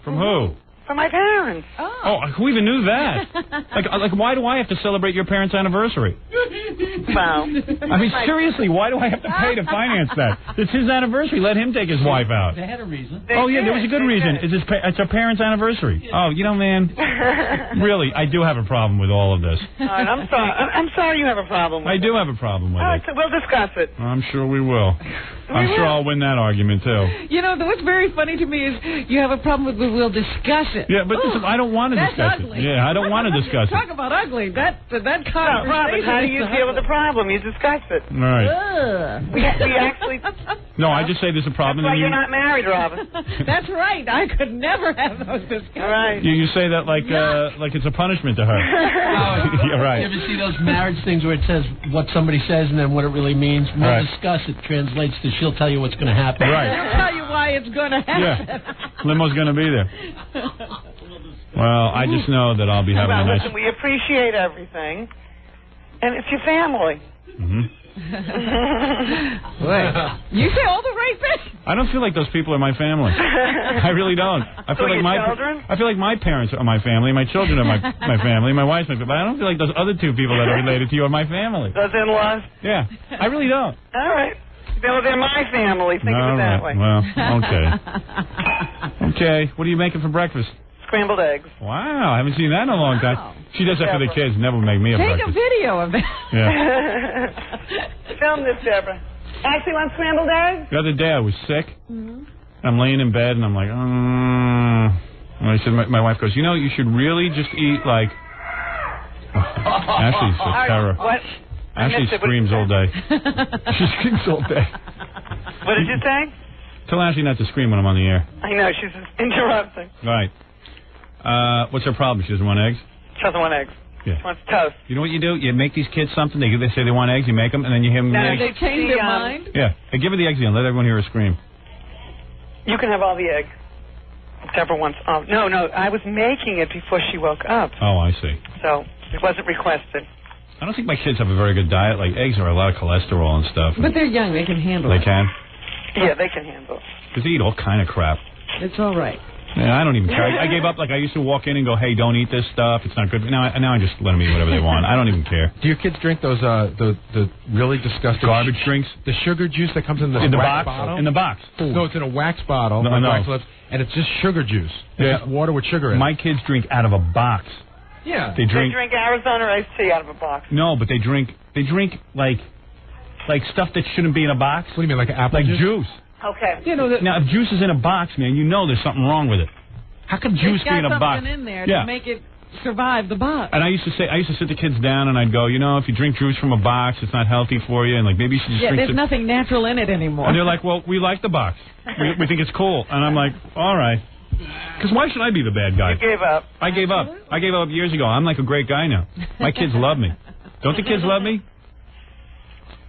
From who? From my parents. Oh, who even knew that? Like, why do I have to celebrate your parents' anniversary? Wow. I mean, seriously, why do I have to pay to finance that? It's his anniversary. Let him take his wife out. They had a reason. There was a good reason. It's our parents' anniversary. Oh, man, really, I do have a problem with all of this. All right, I'm sorry. I'm sorry you have a problem with I do have a problem with All right, it. so we'll discuss it. I'm sure we will. I'm sure I'll win that argument, too. What's very funny to me is you have a problem with we'll discuss it. Yeah, but listen, I don't want to discuss ugly. it. Yeah, I don't want to discuss it. Talk about ugly. That conversation. Robin, how do you deal with the problem? You discuss it. All right. We actually... No, I just say there's a problem. That's why and you're not married, Robin. That's right. I could never have those discussions. All right. You say that like it's a punishment to her. You're right. You ever see those marriage things where it says what somebody says and then what it really means? We'll Right. discuss it. Translates to she'll tell you what's going to happen. Right. I'll tell you why it's going to happen. Yeah. Limo's going to be there. Well, I just know that I'll be having a Well, nice... listen, we appreciate everything. And it's your family. You say all the right things. I don't feel like those people are my family. I really don't. I feel So like your children? I feel like my parents are my family, my children are my family, my wife's my family. But I don't feel like those other two people that are related to you are my family. Those in-laws? Yeah, I really don't. All right. Well, they're my family. Think of it that way. Well, okay. Okay, what are you making for breakfast? Scrambled eggs. Wow, I haven't seen that in a long time. She does that for the kids. Never make me a Take breakfast. a video of that. Yeah. Film this, Deborah. Actually want scrambled eggs? The other day I was sick. I'm laying in bed and I'm like, and I said, my wife goes, you should really just eat like. Ashley's a terror. What? Ashley screams all day. She screams all day. What did you say? Tell Ashley not to scream when I'm on the air. I know, she's interrupting. Right. What's her problem? She doesn't want eggs? She doesn't want eggs. Yeah. She wants toast. You know what you do? You make these kids something. They say they want eggs. You make them, and then you give them the eggs. They change their mind. Yeah. Hey, give her the eggs again. Let everyone hear her scream. You can have all the eggs. Deborah wants all. No, I was making it before she woke up. Oh, I see. So it wasn't requested. I don't think my kids have a very good diet. Like, eggs are a lot of cholesterol and stuff. But they're young. They can handle it. They can? Yeah, they can handle it. Because they eat all kind of crap. It's all right. Yeah, I don't even care. I gave up. Like, I used to walk in and go, hey, don't eat this stuff. It's not good. Now I just let them eat whatever they want. I don't even care. Do your kids drink those, the really disgusting... Garbage drinks? The sugar juice that comes in the box? wax bottle? In the box. No, it's in a wax bottle. No. And it's just sugar juice. It's just water with sugar in it. My kids drink out of a box. Yeah. They drink Arizona iced tea out of a box. No, but they drink like stuff that shouldn't be in a box. What do you mean, like apple juice? Okay. Now, if juice is in a box, man, there's something wrong with it. How come juice be in a box? Something in there to make it survive the box. And I used to sit the kids down and I'd go, if you drink juice from a box, it's not healthy for you, and like maybe you should just drink. There's nothing natural in it anymore. And they're like, well, we like the box. We think it's cool. And I'm like, all right. Because why should I be the bad guy? You gave up. I gave up. I gave up years ago. I'm like a great guy now. My kids love me. Don't the kids love me?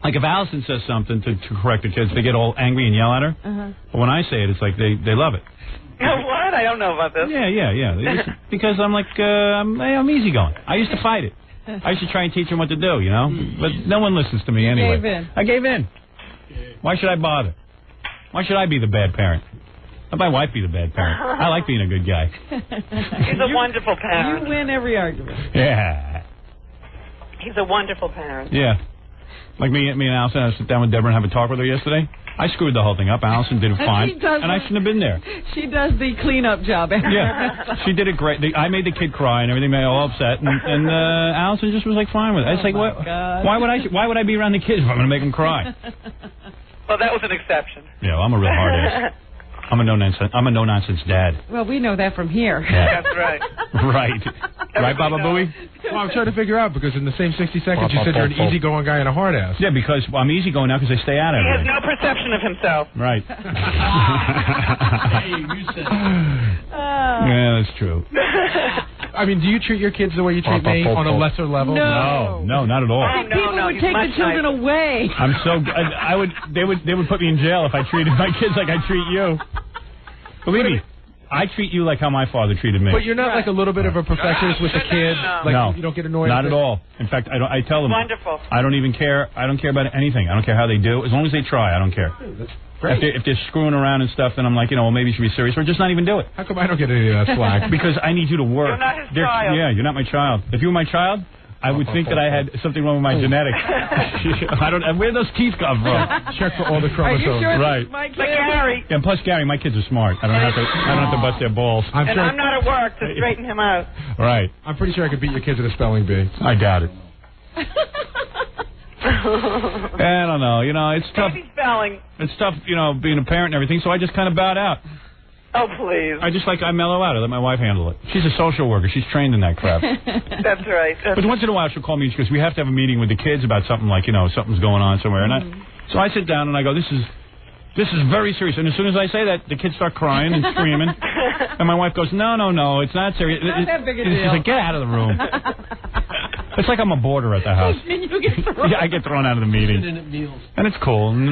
Like if Allison says something to correct the kids, they get all angry and yell at her. But when I say it, it's like they love it. What? I don't know about this. Yeah. Because I'm like, I'm easygoing. I used to fight it. I used to try and teach them what to do, But no one listens to me anyway. Gave in. I gave in. Why should I bother? Why should I be the bad parent? Let my wife be the bad parent. I like being a good guy. He's a wonderful parent. You win every argument. Yeah. He's a wonderful parent. Yeah. Like me and Allison, I sit down with Deborah and have a talk with her yesterday. I screwed the whole thing up. Allison did it fine, and I shouldn't have been there. She does the cleanup job. Yeah, she did it great. I made the kid cry and everything, made her all upset, and Allison just was like fine with it. It's like, why would I be around the kids if I'm going to make them cry? Well, that was an exception. Yeah, well, I'm a real hard ass. I'm a no-nonsense dad. Well, we know that from here. Yeah. That's right. Right. Right, Baba Booey? Well, I'm trying to figure out, because in the same 60 seconds you said you're an easygoing guy and a hard ass. Yeah, because I'm easygoing now because I stay out of He has it. no perception of himself. Right. Hey, you said it. Yeah, that's true. I mean, do you treat your kids the way you treat me on a lesser level? No, not at all. People would take the children away. I'm so. They would put me in jail if I treated my kids like I treat you. Believe me, I treat you like how my father treated me. But you're not like a little bit of a perfectionist with the kids? Like, no. you don't get annoyed? Not at all. In fact, I tell them. Wonderful. I don't even care. I don't care about anything. I don't care how they do. As long as they try, I don't care. Great. If they're screwing around and stuff, then I'm like, well, maybe you should be serious, or just not even do it. How come I don't get any of that slack? Because I need you to work. You're not his child. Yeah, you're not my child. If you were my child, I would think that I had something wrong with my genetics. I don't. Where those teeth come from? Check for all the chromosomes. Are you sure Right. my kid? But Gary. And plus, Gary, my kids are smart. I don't have to bust their balls. I'm not at work to straighten him out. Right. I'm pretty sure I could beat your kids at a spelling bee. I doubt it. I don't know. It's tough. Baby spelling. It's tough, being a parent and everything. So I just kind of bowed out. Oh, please. I mellow out. I let my wife handle it. She's a social worker. She's trained in that crap. That's right. But once in a while she'll call me because we have to have a meeting with the kids about something like, something's going on somewhere. So I sit down and I go, this is very serious. And as soon as I say that, the kids start crying and screaming. And my wife goes, no, it's not serious. Not that big a deal. She's like, get out of the room. It's like I'm a boarder at the house. And you get thrown. Yeah, I get thrown out of the meeting. Sitting at meals. And it's cool. And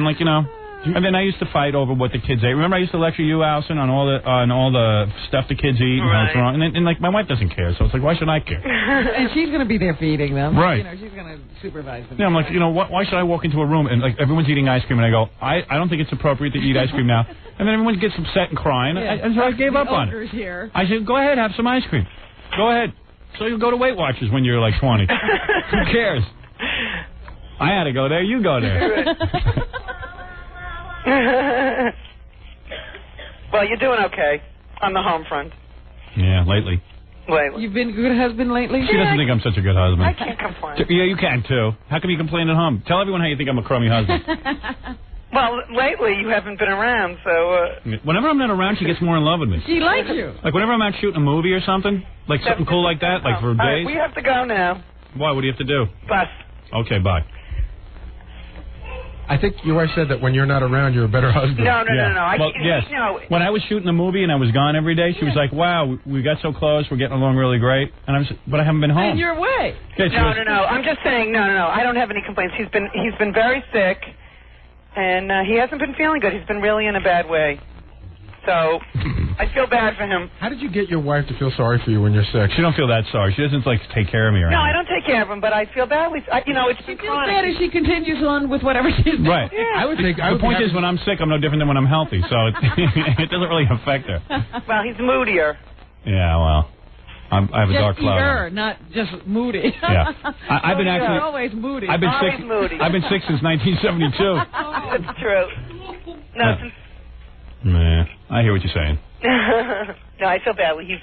and then I used to fight over what the kids ate. Remember, I used to lecture you, Allison, on all the stuff the kids eat and how it's wrong. And my wife doesn't care, so it's like, why should I care? And she's going to be there feeding them. Right. She's going to supervise them. Yeah, I'm like, why should I walk into a room and everyone's eating ice cream and I go, I don't think it's appropriate to eat ice cream now. And then everyone gets upset and crying. Yeah. And so I gave up on it. Here. I said, go ahead, have some ice cream. Go ahead. So you'll go to Weight Watchers when you're like 20. Who cares? I had to go there. You go there. Well, you're doing okay on the home front. Yeah, lately. You've been a good husband lately? She doesn't think I'm such a good husband. I can't complain. Yeah, you can, too. How come you complain at home? Tell everyone how you think I'm a crummy husband. Well, lately you haven't been around, so... Whenever I'm not around, she gets more in love with me. She likes you. Like, whenever I'm out shooting a movie or something, like something cool like that, like for All right, days. we have to go now. Why? What do you have to do? Bus. Okay, bye. I think your wife said that when you're not around, you're a better husband. No. Well, yes. When I was shooting a movie and I was gone every day, she was like, wow, we got so close, we're getting along really great. And but I haven't been home. And you're away. Yeah, No. I'm just saying, no. I don't have any complaints. He's been very sick, and he hasn't been feeling good. He's been really in a bad way. So I feel bad for him. How did you get your wife to feel sorry for you when you're sick? She don't feel that sorry. She doesn't take care of me or anything. No, I don't take care of him, but I feel badly. It's She feels bad as she continues on with whatever she's doing. Right. Yeah. The point is, when I'm sick, I'm no different than when I'm healthy, so it doesn't really affect her. Well, he's moodier. Yeah, well, I have a dark cloud. Her, not just moody. Yeah. I've been actually... always moody. I've been Always sick. moody. I've been sick since 1972. That's true. No, Nah, I hear what you're saying. no, I feel badly. He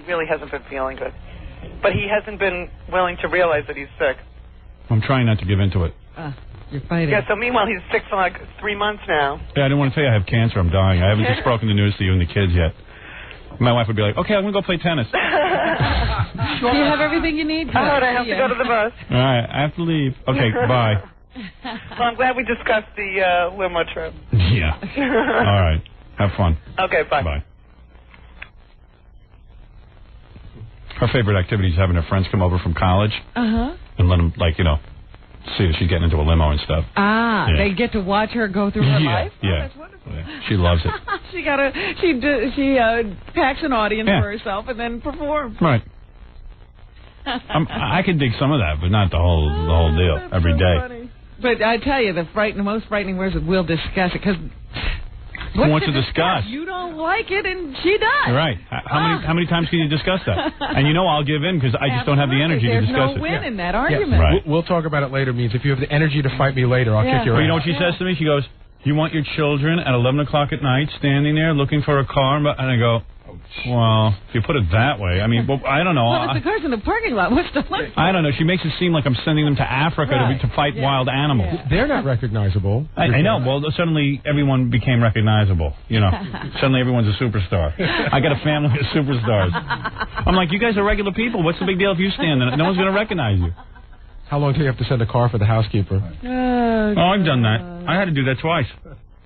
really hasn't been feeling good. But he hasn't been willing to realize that he's sick. I'm trying not to give in to it. You're fighting. Yeah, so meanwhile, he's sick for like 3 months now. Yeah, I didn't want to tell you I have cancer. I'm dying. I haven't just broken the news to you and the kids yet. My wife would be like, okay, I'm going to go play tennis. Do you have everything you need? All right, I have to go to the bus. All right, I have to leave. Okay, bye. Well, I'm glad we discussed the limo trip. Yeah. All right. Have fun. Okay, bye. Bye. Her favorite activity is having her friends come over from college and let them, see that she's getting into a limo and stuff. Ah, yeah. They get to watch her go through her life? Yeah. Oh, that's wonderful. Yeah. She loves it. She packs an audience for herself and then performs. Right. I can dig some of that, but not the whole deal every day. Funny. But I tell you, the most frightening words is we'll discuss it, because who wants to discuss? You don't like it, and she does. Right. How many times can you discuss that? And I'll give in because I just don't have the energy to discuss There's no win it. in that argument. Right. We'll talk about it later means if you have the energy to fight me later, I'll kick your ass. You know what she says to me? She goes, you want your children at 11 o'clock at night standing there looking for a car? And I go, Well, if you put it that way, I mean, well, I don't know. Well, if the car's in the parking lot, what's the limit? I don't know. She makes it seem like I'm sending them to Africa to fight wild animals. Yeah. They're not recognizable. I know. Well, suddenly everyone became recognizable. You know, suddenly everyone's a superstar. I got a family of superstars. I'm like, you guys are regular people. What's the big deal if you stand there? No one's going to recognize you. How long do you have to send a car for the housekeeper? I've done that. I had to do that twice.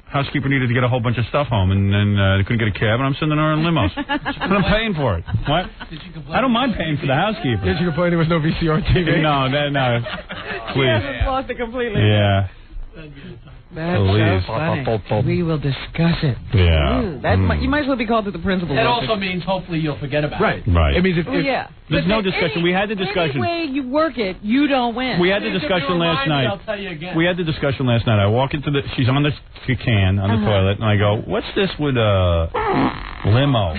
Housekeeper needed to get a whole bunch of stuff home, and then they couldn't get a cab, and I'm sending her in limos. And I'm paying for it. What? I don't mind paying for the housekeeper. Did you complain there was no VCR TV? No. Please. She hasn't lost it completely. Yeah. That's so funny. We will discuss it. Yeah. You might as well be called to the principal's That office. also means hopefully you'll forget about it. Right. It means there's no discussion. We had the discussion. Any way you work it, you don't win. We had the discussion last night. I'll tell you again. We had the discussion last night. I walk into she's on the can on the toilet, and I go, "What's this with a limo?"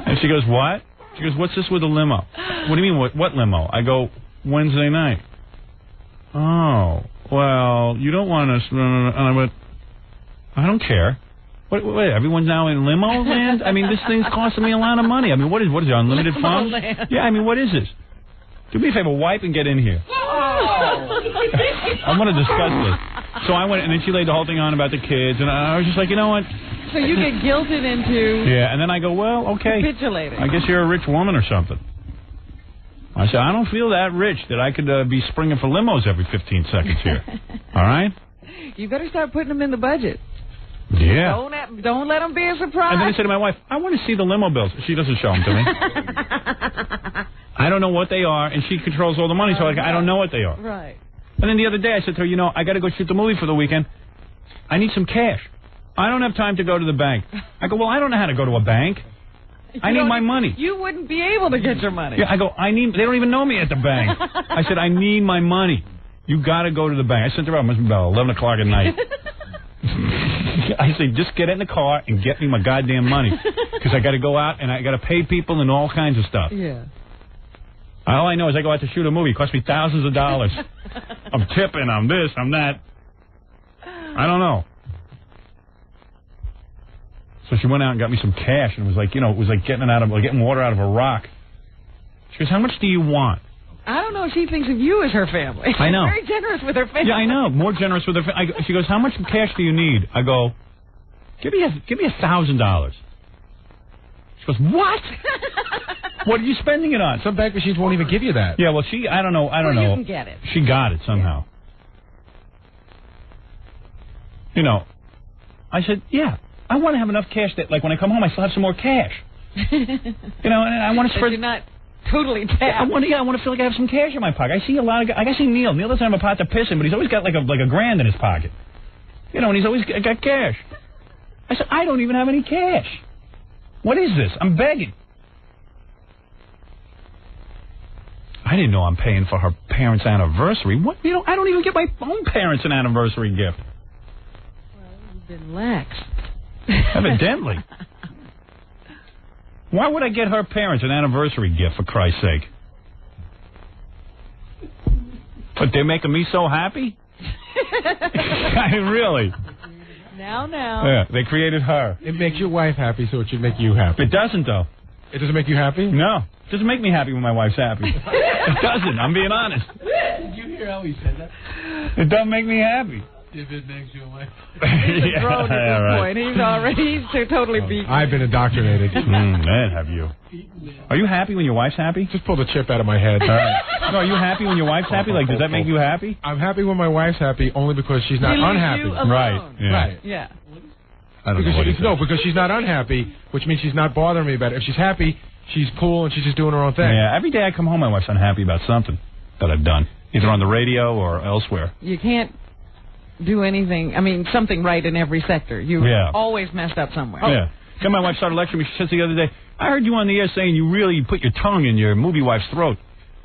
And she goes, "What?" She goes, "What's this with a limo?" What do you mean, what limo? I go, "Wednesday night." Oh, well, you don't want us. And I went, I don't care. Wait, everyone's now in limo land? I mean, this thing's costing me a lot of money. I mean, what is it, unlimited funds? Yeah, I mean, what is this? Do me a favor, wipe and get in here. I want to discuss this. So I went, and then she laid the whole thing on about the kids, and I was just like, you know what? So you get guilted into... Yeah, and then I go, well, okay. Capitulating. I guess you're a rich woman or something. I said, I don't feel that rich that I could be springing for limos every 15 seconds here. All right? You better start putting them in the budget. Yeah. Don't let them be a surprise. And then I said to my wife, I want to see the limo bills. She doesn't show them to me. I don't know what they are, and she controls all the money, so I don't know what they are. Right. And then the other day I said to her, I got to go shoot the movie for the weekend. I need some cash. I don't have time to go to the bank. I go, well, I don't know how to go to a bank. I need my money. You wouldn't be able to get your money. Yeah, I go, they don't even know me at the bank. I said, I need my money. You got to go to the bank. I sent her out, must be about 11 o'clock at night. I said, just get in the car and get me my goddamn money. Because I got to go out and I got to pay people and all kinds of stuff. Yeah. All I know is I go out to shoot a movie. It costs me thousands of dollars. I'm tipping, I'm this, I'm that. I don't know. So she went out and got me some cash, and it was like, it was like getting water out of a rock. She goes, how much do you want? I don't know. She thinks of you as her family. I know. She's very generous with her family. Yeah, I know. More generous with her family. She goes, how much cash do you need? I go, give me $1,000. She goes, what? What are you spending it on? Some bank machines won't even give you that. Yeah, well, I don't know. You can get it. She got it somehow. I said, yeah, I want to have enough cash that, like, when I come home, I still have some more cash. And I want to spread... You're not totally tapped. I want to feel like I have some cash in my pocket. I see a lot of... I see Neil. Neil doesn't have a pot to piss in, but he's always got like a $1,000 in his pocket. And he's always got cash. I said, I don't even have any cash. What is this? I'm begging. I didn't know I'm paying for her parents' anniversary. What? I don't even get my own parents an anniversary gift. Well, you've been lax. Evidently. Why would I get her parents an anniversary gift, for Christ's sake? But they're making me so happy? I mean, really? Now. Yeah, they created her. It makes your wife happy, so it should make you happy. It doesn't, though. It doesn't make you happy? No. It doesn't make me happy when my wife's happy. It doesn't. I'm being honest. Did you hear how he said that? It doesn't make me happy. If it makes you away. He's a grown at this point. He's totally beaten. I've been indoctrinated. Man, have you? Are you happy when your wife's happy? Just pull the chip out of my head. All right. No, are you happy when your wife's happy? Like, does that make you happy? I'm happy when my wife's happy, only because she's not unhappy. You alone. Right. Yeah. Right. Yeah. I don't know. Because she's not unhappy, which means she's not bothering me about it. If she's happy, she's cool and she's just doing her own thing. Yeah. Every day I come home, my wife's unhappy about something that I've done, either on the radio or elsewhere. You can't do anything, something right in every sector. You always messed up somewhere. Yeah. Then my wife started lecturing me. She says the other day, I heard you on the air saying you really put your tongue in your movie wife's throat.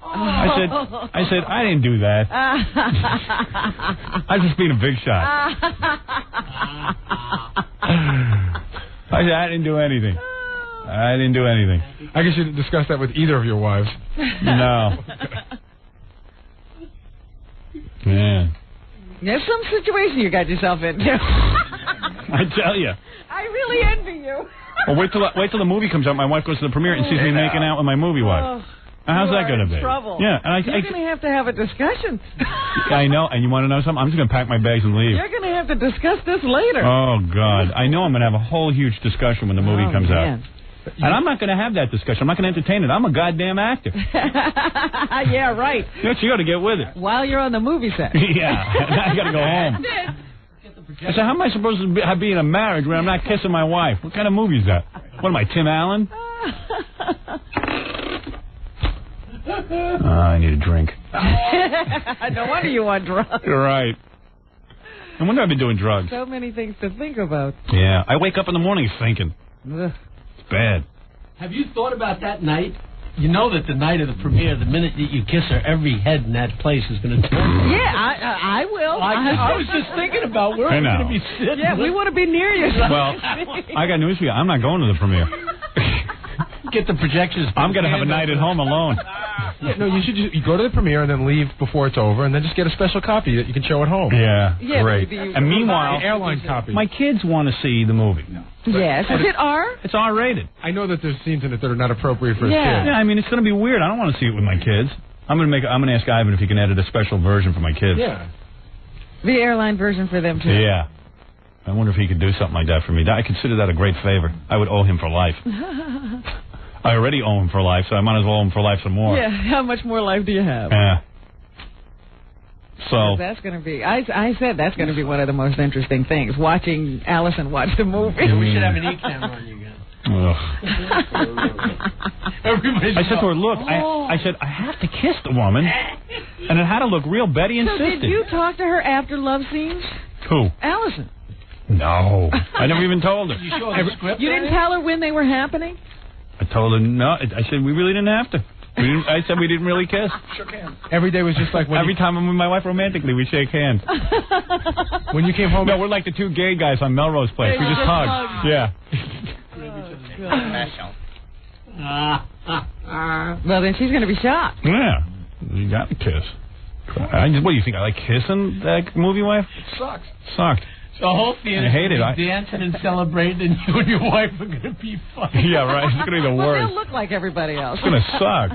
I said, I didn't do that. I was just being a big shot. I said, I didn't do anything. I guess you didn't discuss that with either of your wives. No. Man. There's some situation you got yourself into. I tell you. I really envy you. Well, wait till the movie comes out. My wife goes to the premiere and sees me making out with my movie wife. How's that going to be? Trouble. Yeah, and you're going to have a discussion. I know, and you want to know something? I'm just going to pack my bags and leave. You're going to have to discuss this later. Oh, God. I know I'm going to have a whole huge discussion when the movie comes out. And I'm not going to have that discussion. I'm not going to entertain it. I'm a goddamn actor. Yeah, right. You got to get with it. While you're on the movie set. Yeah. I got to go home. I said, how am I supposed to be in a marriage when I'm not kissing my wife? What kind of movie is that? What am I, Tim Allen? I need a drink. No wonder you want drugs. You're right. No wonder I've been doing drugs. So many things to think about. Yeah, I wake up in the morning thinking. Ugh. It's bad. Have you thought about that night? You know that the night of the premiere, the minute that you kiss her, every head in that place is going to turn. Yeah, I will. I was just thinking about where I'm going to be sitting. Yeah, we want to be near you. Well, I got news for you. I'm not going to the premiere. Get the projections. I'm going to have a night at home alone. Yeah, no, you should you go to the premiere and then leave before it's over, and then just get a special copy that you can show at home. Yeah, great. And meanwhile, airline copy. My kids want to see the movie. Yes. Is it R? It's R-rated. I know that there's scenes in it that are not appropriate for kids. Yeah, I mean, it's going to be weird. I don't want to see it with my kids. I'm going to ask Ivan if he can edit a special version for my kids. Yeah. The airline version for them, too. Yeah. I wonder if he could do something like that for me. I consider that a great favor. I would owe him for life. I already owe him for life, so I might as well owe him for life some more. Yeah, how much more life do you have? Yeah. So that's going to be. I said that's going to be one of the most interesting things. Watching Allison watch the movie. Yeah, we should have an e-camera on you again. I said to her, look, I said, I have to kiss the woman, and it had to look real. Betty insisted. So did you talk to her after love scenes? Who? Allison. No, I never even told her. You show her the script? You didn't tell her when they were happening? I told her no. I said we really didn't have to. I said we didn't really kiss. Shook hands. Every day was just like every time I'm with my wife romantically, we shake hands. When you came home, no, we're like the two gay guys on Melrose Place. We just hug. Yeah. Well, then she's going to be shocked. Yeah, you got to kiss. What do you think? I like kissing that movie wife? It sucks. Sucked. The whole theater I hate it. Dancing and celebrating, and you and your wife are going to be fine. Yeah, right. It's going to be the worst. Well, they'll look like everybody else. It's going to suck.